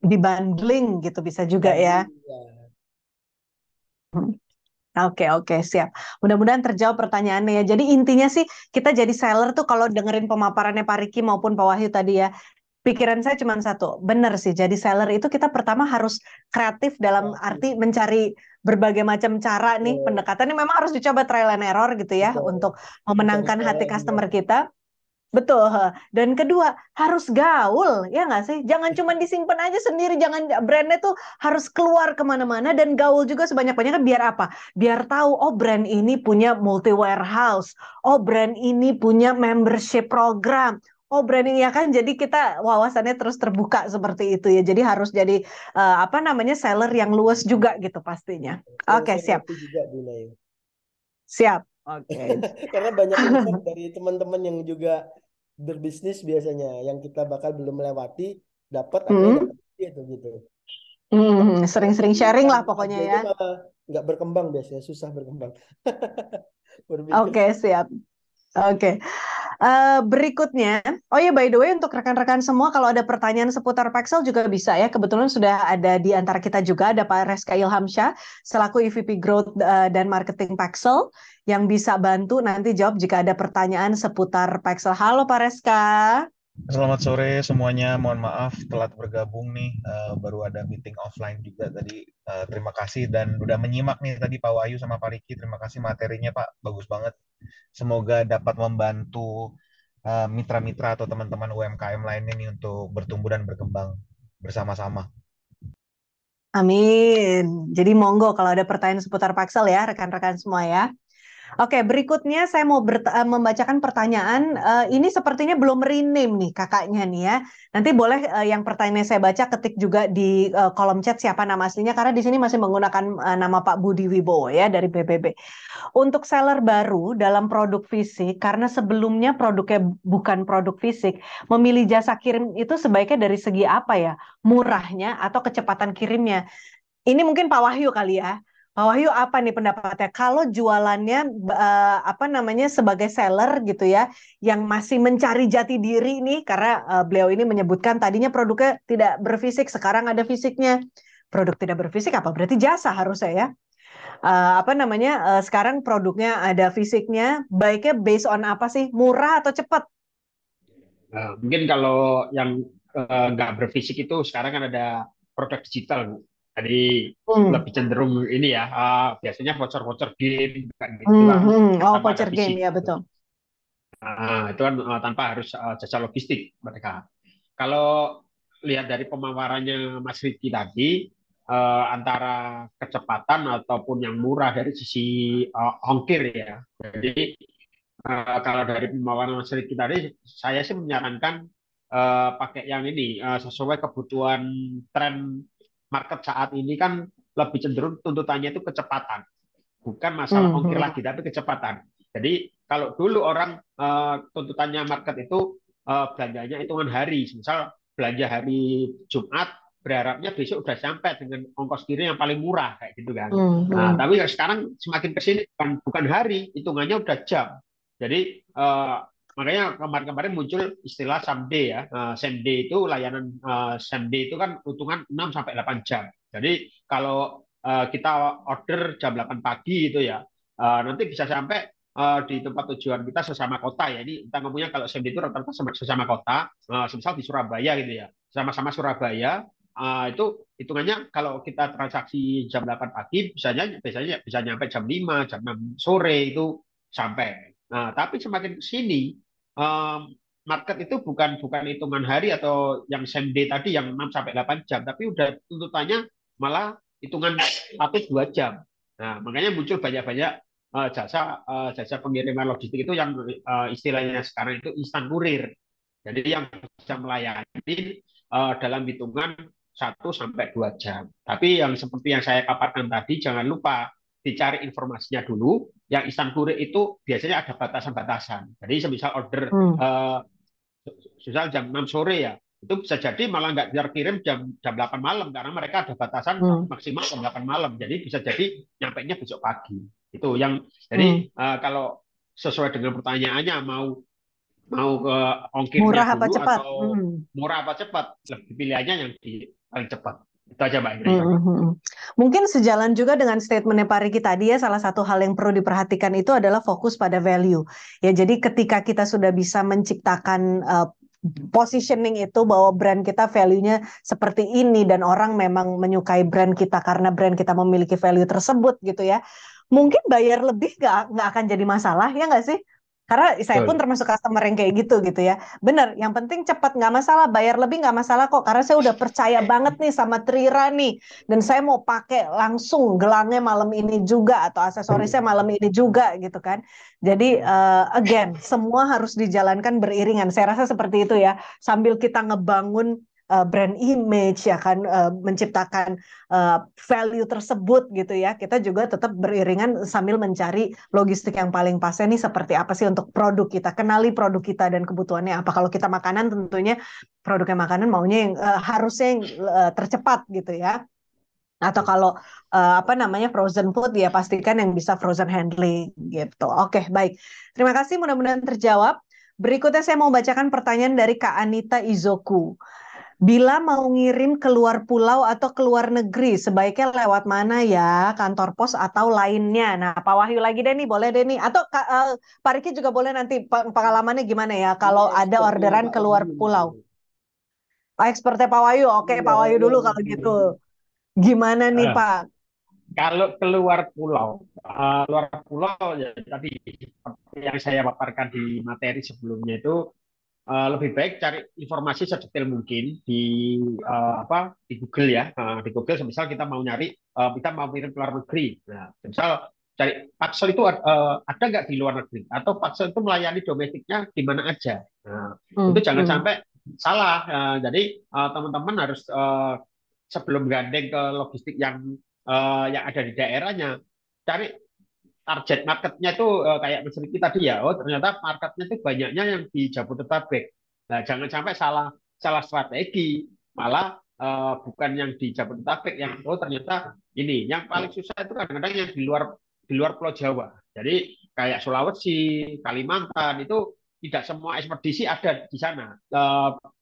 Dibundling gitu bisa juga ya. Banding ya. Hmm. Oke, oke, siap. Mudah-mudahan terjawab pertanyaannya ya. Jadi intinya sih kita jadi seller tuh kalau dengerin pemaparannya Pak Riki maupun Pak Wahyu tadi ya, pikiran saya cuma satu, benar sih. Jadi seller itu kita pertama harus kreatif dalam Kreatif. arti mencari berbagai macam cara nih. Betul, Pendekatannya memang harus dicoba trial and error gitu ya betul. untuk Mencari memenangkan cara hati juga. customer kita. Betul. Dan kedua, harus gaul, ya nggak sih? Jangan cuma disimpan aja sendiri, jangan brandnya tuh harus keluar kemana-mana dan gaul juga sebanyak-banyaknya biar apa? Biar tahu, oh brand ini punya multi warehouse, oh brand ini punya membership program, oh brand ini ya kan. Jadi kita wawasannya terus terbuka seperti itu ya. Jadi harus jadi apa namanya seller yang luas juga gitu pastinya. Oke, Sering-sering siap, ngopi juga Bu Nay. siap. Oke. Karena banyak insight dari teman-teman yang juga berbisnis biasanya, yang kita bakal belum melewati, dapat akhirnya Hmm, dapat itu gitu. Kalau sering-sering sharing didiamkan lah pokoknya aja itu ya. malah nggak berkembang biasanya, susah berkembang. Berpikir. Oke, siap. Oke. Berikutnya, oh ya by the way untuk rekan-rekan semua kalau ada pertanyaan seputar Paxel juga bisa ya. Kebetulan sudah ada di antara kita juga ada Pak Reska Ilhamsyah selaku EVP Growth dan Marketing Paxel yang bisa bantu nanti jawab jika ada pertanyaan seputar Paxel. Halo Pak Reska. Selamat sore semuanya. Mohon maaf telat bergabung nih. Baru ada meeting offline juga tadi. Terima kasih dan udah menyimak nih tadi Pak Wahyu sama Pak Riki. Terima kasih materinya Pak. Bagus banget. Semoga dapat membantu mitra-mitra atau teman-teman UMKM lainnya nih untuk bertumbuh dan berkembang bersama-sama. Amin. Jadi monggo kalau ada pertanyaan seputar Paxel ya rekan-rekan semua ya. Oke, berikutnya saya mau membacakan pertanyaan. Ini sepertinya belum rename nih kakaknya nih ya. Nanti boleh yang pertanyaan saya baca ketik juga di kolom chat siapa nama aslinya karena di sini masih menggunakan nama Pak Budi Wibowo ya dari BBB. Untuk seller baru dalam produk fisik karena sebelumnya produknya bukan produk fisik, memilih jasa kirim itu sebaiknya dari segi apa ya? Murahnya atau kecepatan kirimnya? Ini mungkin Pak Wahyu kali ya. Pak Wahyu apa nih pendapatnya? Kalau jualannya apa namanya sebagai seller gitu ya, yang masih mencari jati diri nih, karena beliau ini menyebutkan tadinya produknya tidak berfisik, sekarang ada fisiknya. Produk tidak berfisik apa? Berarti jasa harusnya ya. Apa namanya? Sekarang produknya ada fisiknya, baiknya based on apa sih? Murah atau cepat? Mungkin kalau yang nggak berfisik itu sekarang kan ada produk digital, Bu. Jadi Hmm. lebih cenderung ini ya, biasanya voucher-voucher game kan gitu Hmm, kan hmm. Oh, tanpa ada voucher game fisik ya gitu. betul. Itu kan tanpa harus jasa logistik mereka. Kalau lihat dari pemaparannya Mas Riki tadi, antara kecepatan ataupun yang murah dari sisi ongkir ya. Jadi kalau dari pemaparan Mas Riki tadi, saya sih menyarankan pakai yang ini sesuai kebutuhan tren market saat ini kan lebih cenderung tuntutannya itu kecepatan, bukan masalah Hmm, ongkir hmm. lagi, tapi kecepatan. Jadi kalau dulu orang tuntutannya market itu belanjanya hitungan hari, misal belanja hari Jumat berharapnya besok udah sampai dengan ongkos kirim yang paling murah kayak gitu kan. Hmm, Nah, hmm. tapi sekarang semakin ke sini bukan hari, hitungannya udah jam. Jadi makanya kemarin-kemarin muncul istilah same day ya. Same day itu layanan same day itu kan hitungan 6 sampai 8 jam. Jadi kalau kita order jam 8 pagi itu ya, nanti bisa sampai di tempat tujuan kita sesama kota ya. Ini kita ngomongnya kalau same day itu rata-rata sesama kota, misal di Surabaya gitu ya. Sama-sama Surabaya, itu hitungannya kalau kita transaksi jam 8 pagi biasanya bisa nyampe jam 5, jam 6 sore itu sampai. Nah, tapi semakin ke sini eh, market itu bukan bukan hitungan hari atau yang same day tadi yang 6 sampai 8 jam, tapi udah tuntutannya malah hitungan 1 2 jam. Nah, makanya muncul banyak-banyak jasa pengiriman logistik itu yang istilahnya sekarang itu instan kurir. Jadi yang bisa melayani dalam hitungan 1 sampai 2 jam. Tapi yang seperti yang saya paparkan tadi, jangan lupa dicari informasinya dulu. Yang instan kurir itu biasanya ada batasan-batasan. Jadi semisal order Hmm. misal jam 6 sore ya, itu bisa jadi malah nggak terkirim jam 8 malam karena mereka ada batasan Hmm. maksimal jam 8 malam. Jadi bisa jadi nyampainya besok pagi. Itu yang Hmm. jadi kalau sesuai dengan pertanyaannya mau mau ke ongkirnya Murah apa dulu cepat? atau Hmm. murah apa cepat, lebih pilihannya yang di paling cepat. Itu aja Mbak Ina. Hmm. Mungkin sejalan juga dengan statementnya Pak Riki tadi ya, salah satu hal yang perlu diperhatikan itu adalah fokus pada value. Ya, jadi ketika kita sudah bisa menciptakan positioning itu bahwa brand kita value-nya seperti ini dan orang memang menyukai brand kita karena brand kita memiliki value tersebut gitu ya. Mungkin bayar lebih nggak akan jadi masalah ya nggak sih? Karena saya pun Betul. termasuk customer yang kayak gitu ya. Bener, yang penting cepat nggak masalah, bayar lebih nggak masalah kok. Karena saya udah percaya banget nih sama Trira nih, dan saya mau pakai langsung gelangnya malam ini juga atau aksesorisnya malam ini juga gitu kan. Jadi again, semua harus dijalankan beriringan. Saya rasa seperti itu ya. Sambil kita ngebangun brand image ya kan, menciptakan value tersebut gitu ya. Kita juga tetap beriringan sambil mencari logistik yang paling pasnya nih seperti apa sih untuk produk kita. Kenali produk kita dan kebutuhannya apa. Kalau kita makanan tentunya produknya makanan maunya yang harusnya yang tercepat gitu ya. Atau kalau apa namanya frozen food ya pastikan yang bisa frozen handling gitu. Oke, baik. Terima kasih, mudah-mudahan terjawab. Berikutnya saya mau bacakan pertanyaan dari Kak Anita Izoku. Bila mau ngirim keluar pulau atau keluar negeri, sebaiknya lewat mana ya? Kantor pos atau lainnya? Nah, Pak Wahyu lagi deh nih, boleh deh nih. Atau Pak Riki juga boleh nanti pengalamannya gimana ya Ini kalau ada expertnya orderan Pak keluar Wahyu. pulau. Expertnya Pak Wahyu, oke Iya, Pak Wahyu iya, dulu iya. kalau gitu. Gimana nih Eh, Pak? Kalau keluar pulau ya tadi seperti yang saya paparkan di materi sebelumnya itu lebih baik cari informasi sedetail mungkin di di Google ya. Di Google misal kita mau nyari kita mau kirim ke luar negeri. Nah, misal cari Paxel itu ada nggak di luar negeri atau Paxel itu melayani domestiknya di mana aja. Nah, itu Hmm, jangan hmm, sampai salah. Jadi teman-teman harus sebelum gandeng ke logistik yang ada di daerahnya cari target marketnya itu kayak Mas Riki tadi ya, oh ternyata marketnya itu banyaknya yang di Jabodetabek. Nah, jangan sampai salah salah strategi, malah bukan yang di Jabodetabek yang oh ternyata ini. Yang paling susah itu kadang-kadang yang di luar Pulau Jawa. Jadi kayak Sulawesi, Kalimantan itu tidak semua ekspedisi ada di sana.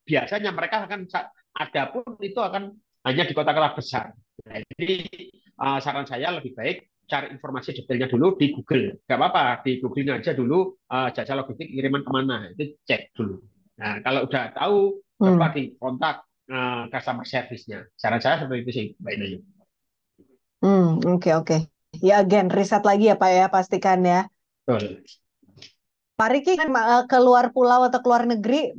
Biasanya mereka akan ada pun itu akan hanya di kota-kota besar. Nah, jadi saran saya lebih baik cari informasi detailnya dulu di Google. Gak apa-apa, di Google aja dulu jasa logistik kiriman kemana. Itu cek dulu. Nah, kalau udah tahu, coba hmm, di kontak customer service-nya. Saran saya seperti itu sih, Mbak Inayu. oke, oke. Ya again, riset lagi ya Pak ya, pastikan ya. Betul. Pak Riki kan keluar pulau atau keluar negeri,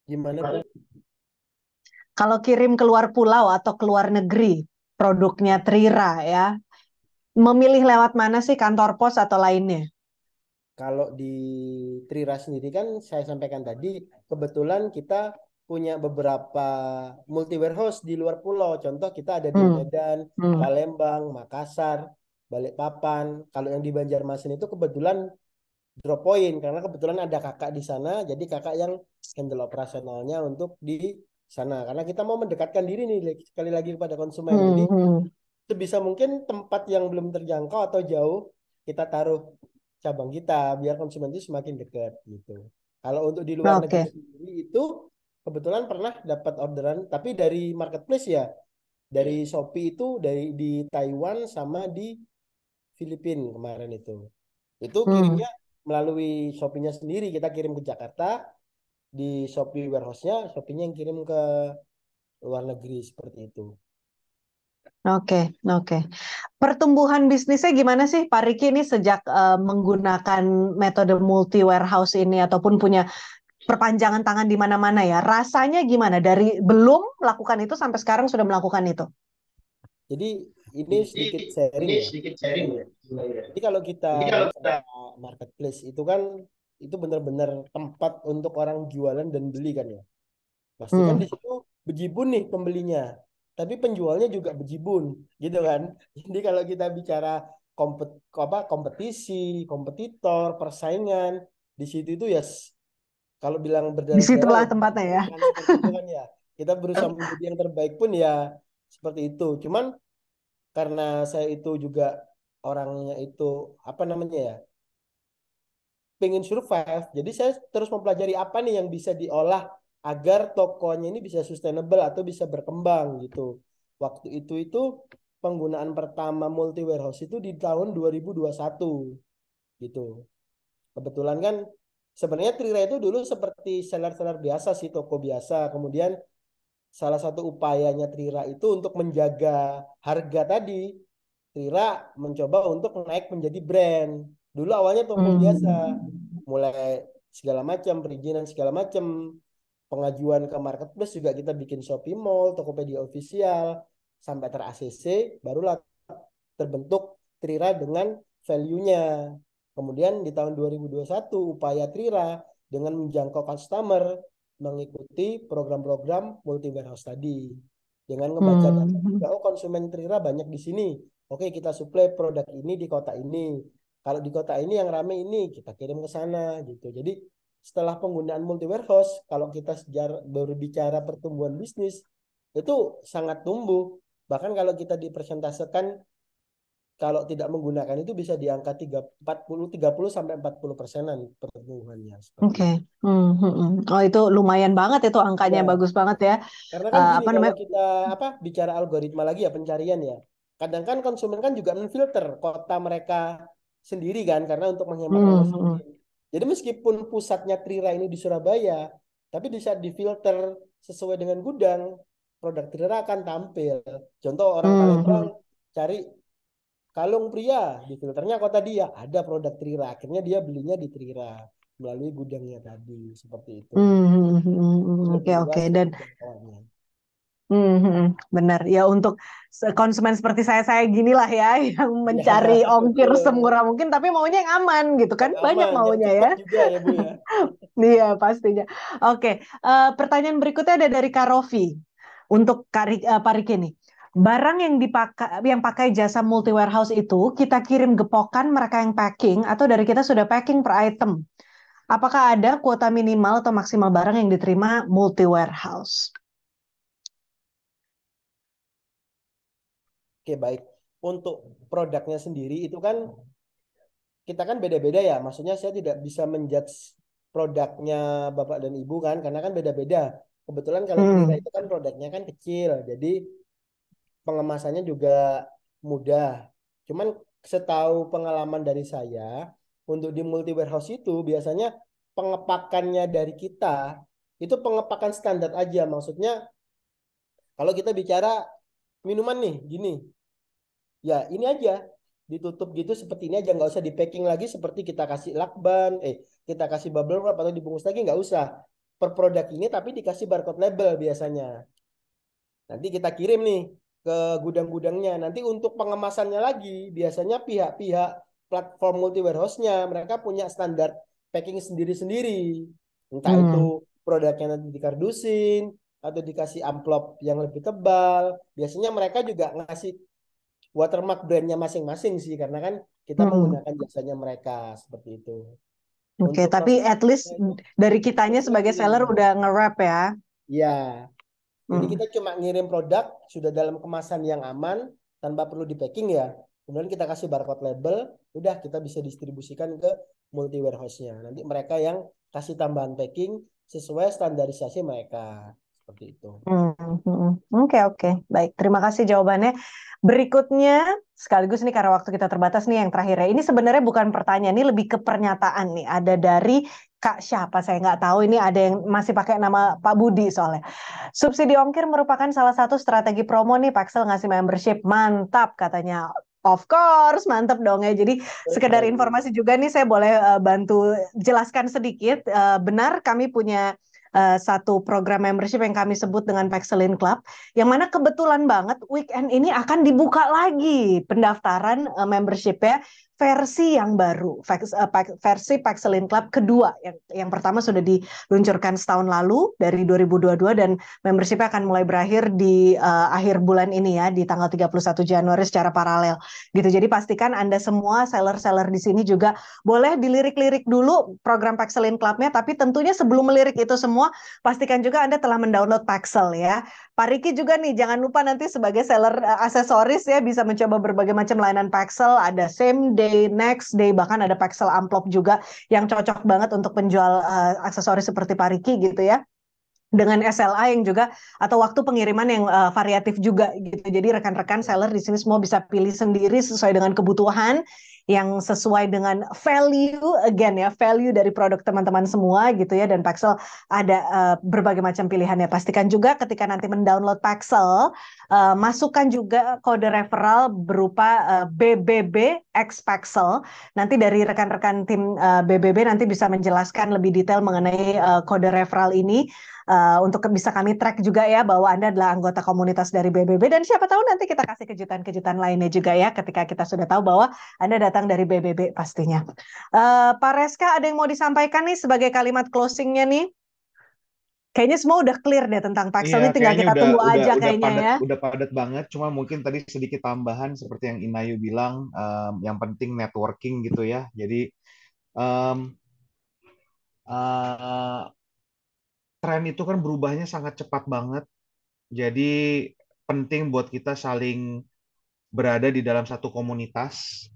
Gimana, Bu? kalau kirim keluar pulau atau keluar negeri, produknya Trira ya, memilih lewat mana sih, kantor pos atau lainnya? Kalau di Trira sendiri kan saya sampaikan tadi, kebetulan kita punya beberapa multi warehouse di luar pulau. Contoh kita ada di Hmm, Medan, hmm, Palembang, Makassar, Balikpapan. Kalau yang di Banjarmasin itu kebetulan drop point karena kebetulan ada kakak di sana, jadi kakak yang handle operasionalnya untuk di sana. Karena kita mau mendekatkan diri nih sekali lagi kepada konsumen. Jadi hmm, hmm. sebisa mungkin tempat yang belum terjangkau atau jauh kita taruh cabang kita biar konsumen itu semakin dekat gitu. Kalau untuk di luar negeri Oke. sendiri itu kebetulan pernah dapat orderan tapi dari marketplace ya, dari Shopee itu dari di Taiwan sama di Filipina kemarin itu. Itu Hmm, kirimnya melalui Shopee-nya sendiri, kita kirim ke Jakarta di Shopee warehouse-nya, Shopee-nya yang kirim ke luar negeri seperti itu. Oke, oke. Pertumbuhan bisnisnya gimana sih Pak Riki ini sejak menggunakan metode multi warehouse ini ataupun punya perpanjangan tangan di mana-mana ya? Rasanya gimana dari belum melakukan itu sampai sekarang sudah melakukan itu? Jadi ini sedikit sharing ya. Jadi kalau kita bicara marketplace itu kan itu benar-benar tempat untuk orang jualan dan beli kan ya. Pasti kan di situ bejibun nih pembelinya, tapi penjualnya juga bejibun, gitu kan? Jadi kalau kita bicara kompetisi, kompetitor, persaingan di situ itu ya kalau bilang berdarah-darah Disitulah ya tempatnya ya. kan seperti itu kan ya. Kita berusaha menjadi yang terbaik pun ya seperti itu. Cuman karena saya itu juga orangnya itu apa namanya ya, pengen survive. Jadi saya terus mempelajari apa nih yang bisa diolah agar tokonya ini bisa sustainable atau bisa berkembang gitu. Waktu itu penggunaan pertama multi warehouse itu di tahun 2021 gitu. Kebetulan kan sebenarnya Trira itu dulu seperti seller-seller biasa sih, toko biasa. Kemudian salah satu upayanya Trira itu untuk menjaga harga tadi. Trira mencoba untuk naik menjadi brand. Dulu awalnya toko biasa, mulai segala macam perizinan segala macam, pengajuan ke marketplace juga kita bikin Shopee Mall, Tokopedia official sampai ter ACC, barulah terbentuk Trira dengan value-nya. Kemudian di tahun 2021 upaya Trira dengan menjangkau customer mengikuti program-program multi warehouse tadi. Dengan membaca data juga, oh konsumen Trira banyak di sini. Oke, kita suplai produk ini di kota ini. Kalau di kota ini yang rame ini, kita kirim ke sana gitu. Jadi setelah penggunaan multi warehouse, kalau kita berbicara pertumbuhan bisnis, itu sangat tumbuh. Bahkan kalau kita dipresentasekan kalau tidak menggunakan itu bisa di angka 30 sampai 40%-an pertumbuhannya seperti Oke. itu. Oh itu lumayan banget itu angkanya Ya, bagus banget ya. karena kan gini Apa kalau namanya? kita bicara algoritma lagi ya pencarian ya. Kadang kan konsumen kan juga menfilter kota mereka sendiri kan karena untuk menghemat ongkos Hmm. kirim. Jadi meskipun pusatnya Trira ini di Surabaya, tapi di saat difilter sesuai dengan gudang, produk Trira akan tampil. Contoh orang Palembang cari kalung pria, di filternya kota dia ada produk Trira, akhirnya dia belinya di Trira melalui gudangnya tadi seperti itu. Oke, Lebih oke. luas Dan jangkauannya. benar ya untuk konsumen seperti saya ginilah ya yang Ya, mencari ongkir betul. semurah mungkin tapi maunya yang aman gitu kan Yang banyak aman, yang maunya ya. cepat juga ya Bu ya. Iya pastinya. Oke, pertanyaan berikutnya ada dari Kak Rofi untuk Pak Riki nih. Barang yang pakai jasa multi warehouse itu kita kirim gepokan mereka yang packing atau dari kita sudah packing per item. Apakah ada kuota minimal atau maksimal barang yang diterima multi warehouse? Oke, baik. Untuk produknya sendiri itu kan kita kan beda-beda ya. Maksudnya saya tidak bisa menjudge produknya Bapak dan Ibu kan karena kan beda-beda. Kebetulan kalau Trira Hmm. itu kan produknya kan kecil. Jadi pengemasannya juga mudah. Cuman setahu pengalaman dari saya, untuk di multi warehouse itu biasanya pengepakannya dari kita itu pengepakan standar aja. Maksudnya kalau kita bicara minuman nih, gini, ya ini aja ditutup gitu seperti ini aja, nggak usah di packing lagi seperti kita kasih lakban, kita kasih bubble wrap atau dibungkus lagi nggak usah. Per produk ini tapi dikasih barcode label biasanya. Nanti kita kirim nih ke gudang-gudangnya. Nanti untuk pengemasannya lagi, biasanya pihak-pihak platform multi warehouse-nya mereka punya standar packing sendiri-sendiri. Entah itu Hmm. produknya nanti dikardusin atau dikasih amplop yang lebih tebal. Biasanya mereka juga ngasih watermark brandnya masing-masing sih, karena kan kita Hmm. menggunakan jasanya mereka seperti itu. Oke, Untuk tapi proses at least dari kitanya prosesnya sebagai gini. seller udah nge-wrap ya. Ya, jadi Hmm. kita cuma ngirim produk sudah dalam kemasan yang aman tanpa perlu di packing ya. Kemudian kita kasih barcode label, udah kita bisa distribusikan ke multi warehouse-nya. Nanti mereka yang kasih tambahan packing sesuai standarisasi mereka. Seperti itu. Oke, oke. Baik, terima kasih jawabannya. Berikutnya, sekaligus nih karena waktu kita terbatas nih yang terakhir ya. Ini sebenarnya bukan pertanyaan, ini lebih ke pernyataan nih. Ada dari Kak siapa saya nggak tahu, ini ada yang masih pakai nama Pak Budi soalnya. Subsidi ongkir merupakan salah satu strategi promo nih Paxel ngasih membership. Mantap katanya. Of course, mantap dong ya. Jadi sekedar informasi juga nih saya boleh bantu jelaskan sedikit. Benar kami punya satu program membership yang kami sebut dengan Paxelin Club, yang mana kebetulan banget weekend ini akan dibuka lagi pendaftaran membership ya, versi yang baru, versi Paxelin Club kedua. Yang pertama sudah diluncurkan setahun lalu dari 2022 dan membership akan mulai berakhir di akhir bulan ini ya, di tanggal 31 Januari secara paralel gitu. Jadi pastikan Anda semua seller-seller di sini juga boleh dilirik-lirik dulu program Paxelin Club-nya, tapi tentunya sebelum melirik itu semua, pastikan juga Anda telah mendownload Paxel ya. Pak Riki juga nih, jangan lupa nanti sebagai seller aksesoris ya, bisa mencoba berbagai macam layanan Paxel, ada same day, next day, bahkan ada Paxel amplop juga yang cocok banget untuk penjual aksesoris seperti Pak Riki gitu ya, dengan SLA yang juga atau waktu pengiriman yang variatif juga gitu. Jadi rekan-rekan seller di sini semua bisa pilih sendiri sesuai dengan kebutuhan, yang sesuai dengan value, again ya, value dari produk teman-teman semua gitu ya. Dan Paxel ada berbagai macam pilihannya. Pastikan juga ketika nanti mendownload Paxel, masukkan juga kode referral berupa BBB X Paxel. Nanti dari rekan-rekan tim BBB nanti bisa menjelaskan lebih detail mengenai kode referral ini, untuk bisa kami track juga ya bahwa Anda adalah anggota komunitas dari BBB, dan siapa tahu nanti kita kasih kejutan-kejutan lainnya juga ya ketika kita sudah tahu bahwa Anda datang dari BBB pastinya. Pak Reska, ada yang mau disampaikan nih sebagai kalimat closingnya nih? Kayaknya semua udah clear deh tentang Paxel, Iya, ini tinggal kayaknya kita tunggu aja kayaknya ya. udah padat banget. Cuma mungkin tadi sedikit tambahan seperti yang Inayu bilang, yang penting networking gitu ya. Jadi em, eh, tren itu kan berubahnya sangat cepat banget. Jadi penting buat kita saling berada di dalam satu komunitas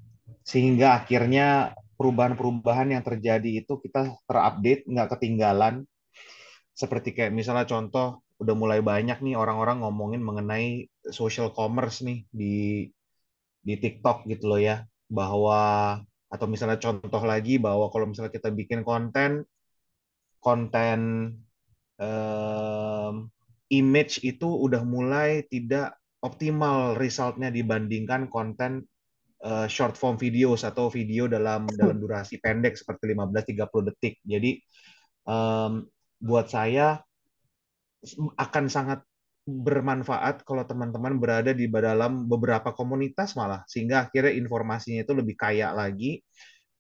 sehingga akhirnya perubahan-perubahan yang terjadi itu kita terupdate, nggak ketinggalan. Seperti kayak misalnya contoh, udah mulai banyak nih orang-orang ngomongin mengenai social commerce nih di TikTok gitu loh ya, bahwa atau misalnya contoh lagi bahwa kalau misalnya kita bikin konten konten em, image itu udah mulai tidak optimal resultnya dibandingkan konten short form videos atau video dalam durasi pendek seperti 15-30 detik. Jadi em, buat saya akan sangat bermanfaat kalau teman-teman berada di dalam beberapa komunitas malah, sehingga akhirnya informasinya itu lebih kaya lagi.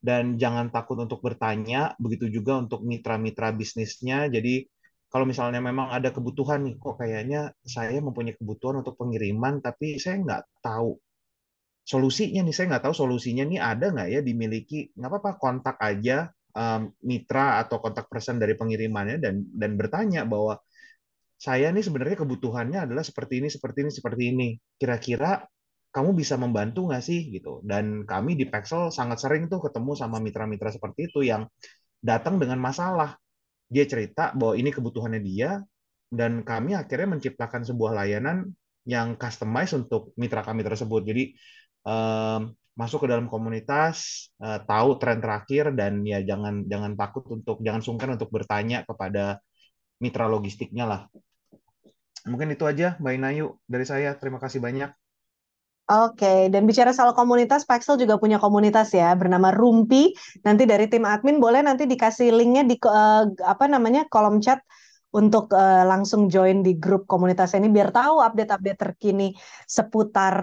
Dan jangan takut untuk bertanya, begitu juga untuk mitra-mitra bisnisnya. Jadi kalau misalnya memang ada kebutuhan nih, kok kayaknya saya mempunyai kebutuhan untuk pengiriman, tapi saya nggak tahu solusinya nih, saya nggak tahu solusinya nih ada nggak ya dimiliki, nggak apa-apa kontak aja mitra atau kontak person dari pengirimannya dan bertanya bahwa saya nih sebenarnya kebutuhannya adalah seperti ini, seperti ini, seperti ini. Kira-kira kamu bisa membantu nggak sih gitu? Dan kami di Paxel sangat sering tuh ketemu sama mitra-mitra seperti itu yang datang dengan masalah. Dia cerita bahwa ini kebutuhannya dia, dan kami akhirnya menciptakan sebuah layanan yang customize untuk mitra kami tersebut. Jadi masuk ke dalam komunitas, tahu tren terakhir, dan ya jangan takut untuk jangan sungkan untuk bertanya kepada mitra logistiknya lah. Mungkin itu aja Mbak Inayu dari saya. Terima kasih banyak. Oke, dan bicara soal komunitas, Paxel juga punya komunitas ya, bernama Rumpi. Nanti dari tim admin boleh nanti dikasih linknya di apa namanya kolom chat untuk langsung join di grup komunitas ini biar tahu update-update terkini seputar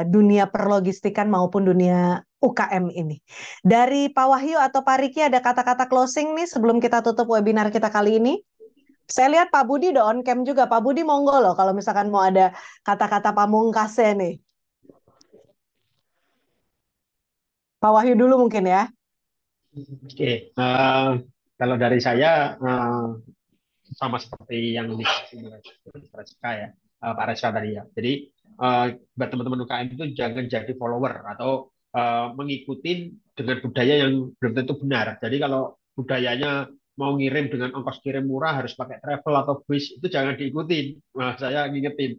dunia perlogistikan maupun dunia UKM ini. Dari Pak Wahyu atau Pak Riki ada kata-kata closing nih sebelum kita tutup webinar kita kali ini? Saya lihat Pak Budi udah on cam juga. Pak Budi monggo loh kalau misalkan mau ada kata-kata pamungkasnya nih. Pak Wahyu dulu mungkin ya. Oke, kalau dari saya sama seperti yang dikasih oleh Pak Reska ya, Pak Reska tadi ya. Jadi buat teman-teman UKM itu jangan jadi follower atau mengikuti dengan budaya yang belum tentu benar. Jadi kalau budayanya mau ngirim dengan ongkos kirim murah harus pakai travel atau bus, itu jangan diikuti. Nah, saya ngingetin.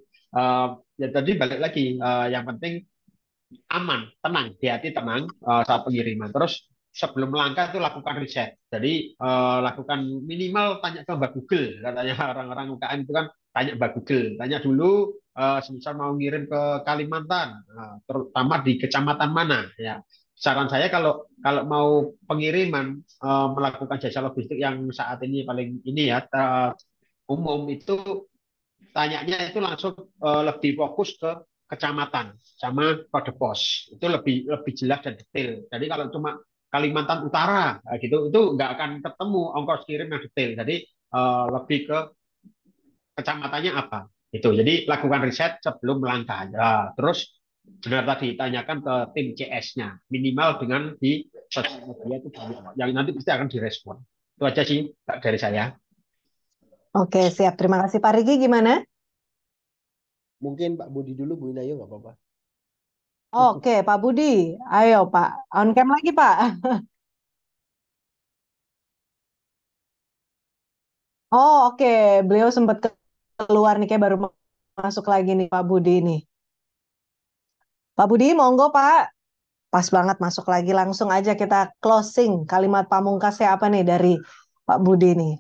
Ya tadi balik lagi, yang penting aman, tenang, di hati tenang saat pengiriman. Terus sebelum melangkah itu lakukan riset. Jadi lakukan minimal tanya ke Mbak Google, katanya orang-orang UKM itu kan tanya Mbak Google, tanya dulu semisal mau ngirim ke Kalimantan, terutama di kecamatan mana ya. Saran saya kalau kalau mau pengiriman melakukan jasa logistik yang saat ini paling ini ya umum itu tanyanya itu langsung lebih fokus ke kecamatan sama kode pos itu lebih lebih jelas dan detail. Jadi kalau cuma Kalimantan Utara gitu itu nggak akan ketemu ongkos kirim yang detail. Jadi lebih ke kecamatannya apa itu. Jadi lakukan riset sebelum melangkah. Ya, terus benar tadi tanyakan ke tim CS-nya minimal dengan di sosial media itu yang nanti pasti akan direspon. Itu aja sih dari saya. Oke, siap. Terima kasih. Pak Riki gimana? Mungkin Pak Budi dulu, Bu Inayu nggak apa-apa. Oke, Pak Budi. Ayo, Pak. On cam lagi, Pak. Oh, oke. Beliau sempat keluar nih, kayak baru masuk lagi nih, Pak Budi nih. Pak Budi, monggo, Pak. Pas banget masuk lagi. Langsung aja kita closing. Kalimat pamungkasnya apa nih dari Pak Budi nih?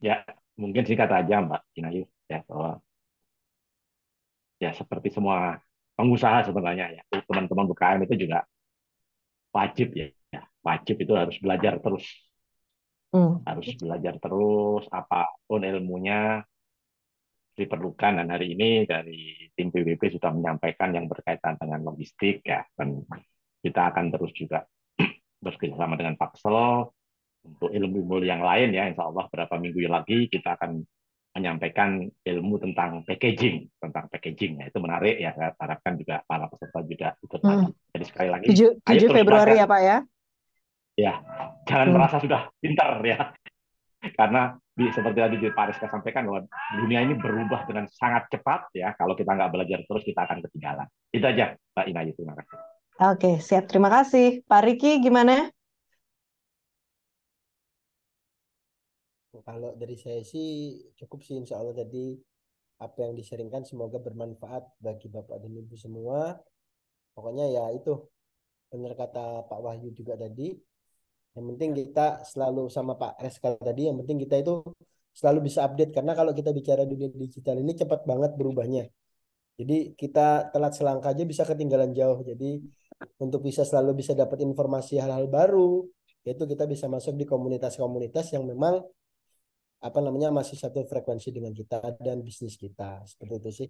Ya, mungkin singkat aja Mbak Inayu ya bahwa ya seperti semua pengusaha sebenarnya ya teman-teman UKM itu juga wajib ya, wajib itu Hmm. harus belajar terus apapun ilmunya diperlukan dan hari ini dari tim PWP sudah menyampaikan yang berkaitan dengan logistik ya dan kita akan terus juga bekerjasama dengan Paxel untuk ilmu-ilmu yang lain ya insya Allah beberapa minggu lagi kita akan menyampaikan ilmu tentang packaging ya itu menarik ya saya harapkan juga para peserta juga ikut lagi. Jadi sekali lagi 7 ayo terus Februari belajar ya, Pak ya? ya jangan merasa sudah pintar ya karena seperti tadi Pak Rizka sampaikan bahwa dunia ini berubah dengan sangat cepat ya kalau kita nggak belajar terus kita akan ketinggalan. Itu aja Mbak Inayu, terima kasih. Oke, siap. Terima kasih. Pak Riki gimana? Kalau dari saya sih cukup sih, insya Allah tadi apa yang disaringkan semoga bermanfaat bagi Bapak dan Ibu semua. Pokoknya ya itu benar kata Pak Wahyu juga tadi. Yang penting kita selalu sama Pak Reska tadi, yang penting kita itu selalu bisa update. Karena kalau kita bicara dunia digital ini cepat banget berubahnya. Jadi kita telat selangkah aja bisa ketinggalan jauh. Jadi untuk bisa selalu bisa dapat informasi hal-hal baru, yaitu kita bisa masuk di komunitas-komunitas yang memang apa namanya masih satu frekuensi dengan kita dan bisnis kita. Seperti itu sih.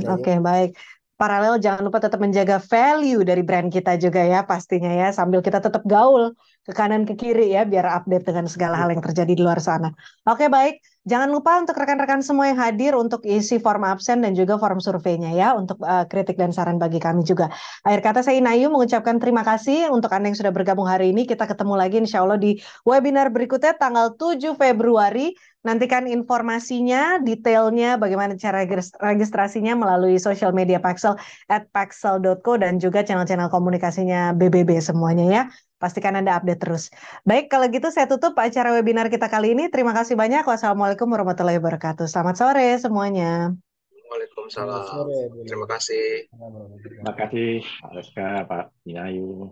Oke, baik. Paralel jangan lupa tetap menjaga value dari brand kita juga ya pastinya ya, sambil kita tetap gaul ke kanan ke kiri ya biar update dengan segala hal yang terjadi di luar sana. Oke, baik. Jangan lupa untuk rekan-rekan semua yang hadir untuk isi form absen dan juga form surveinya ya untuk kritik dan saran bagi kami juga. Akhir kata saya Inayu mengucapkan terima kasih untuk Anda yang sudah bergabung hari ini. Kita ketemu lagi insya Allah di webinar berikutnya tanggal 7 Februari. Nantikan informasinya, detailnya, bagaimana cara registrasinya melalui sosial media Paxel @paxel.co dan juga channel-channel komunikasinya BBB semuanya ya. Pastikan Anda update terus. Baik, kalau gitu saya tutup acara webinar kita kali ini. Terima kasih banyak. Wassalamualaikum warahmatullahi wabarakatuh. Selamat sore semuanya. Waalaikumsalam. Sore, Terima kasih. Terima kasih Pak Rizka, Pak Inayu.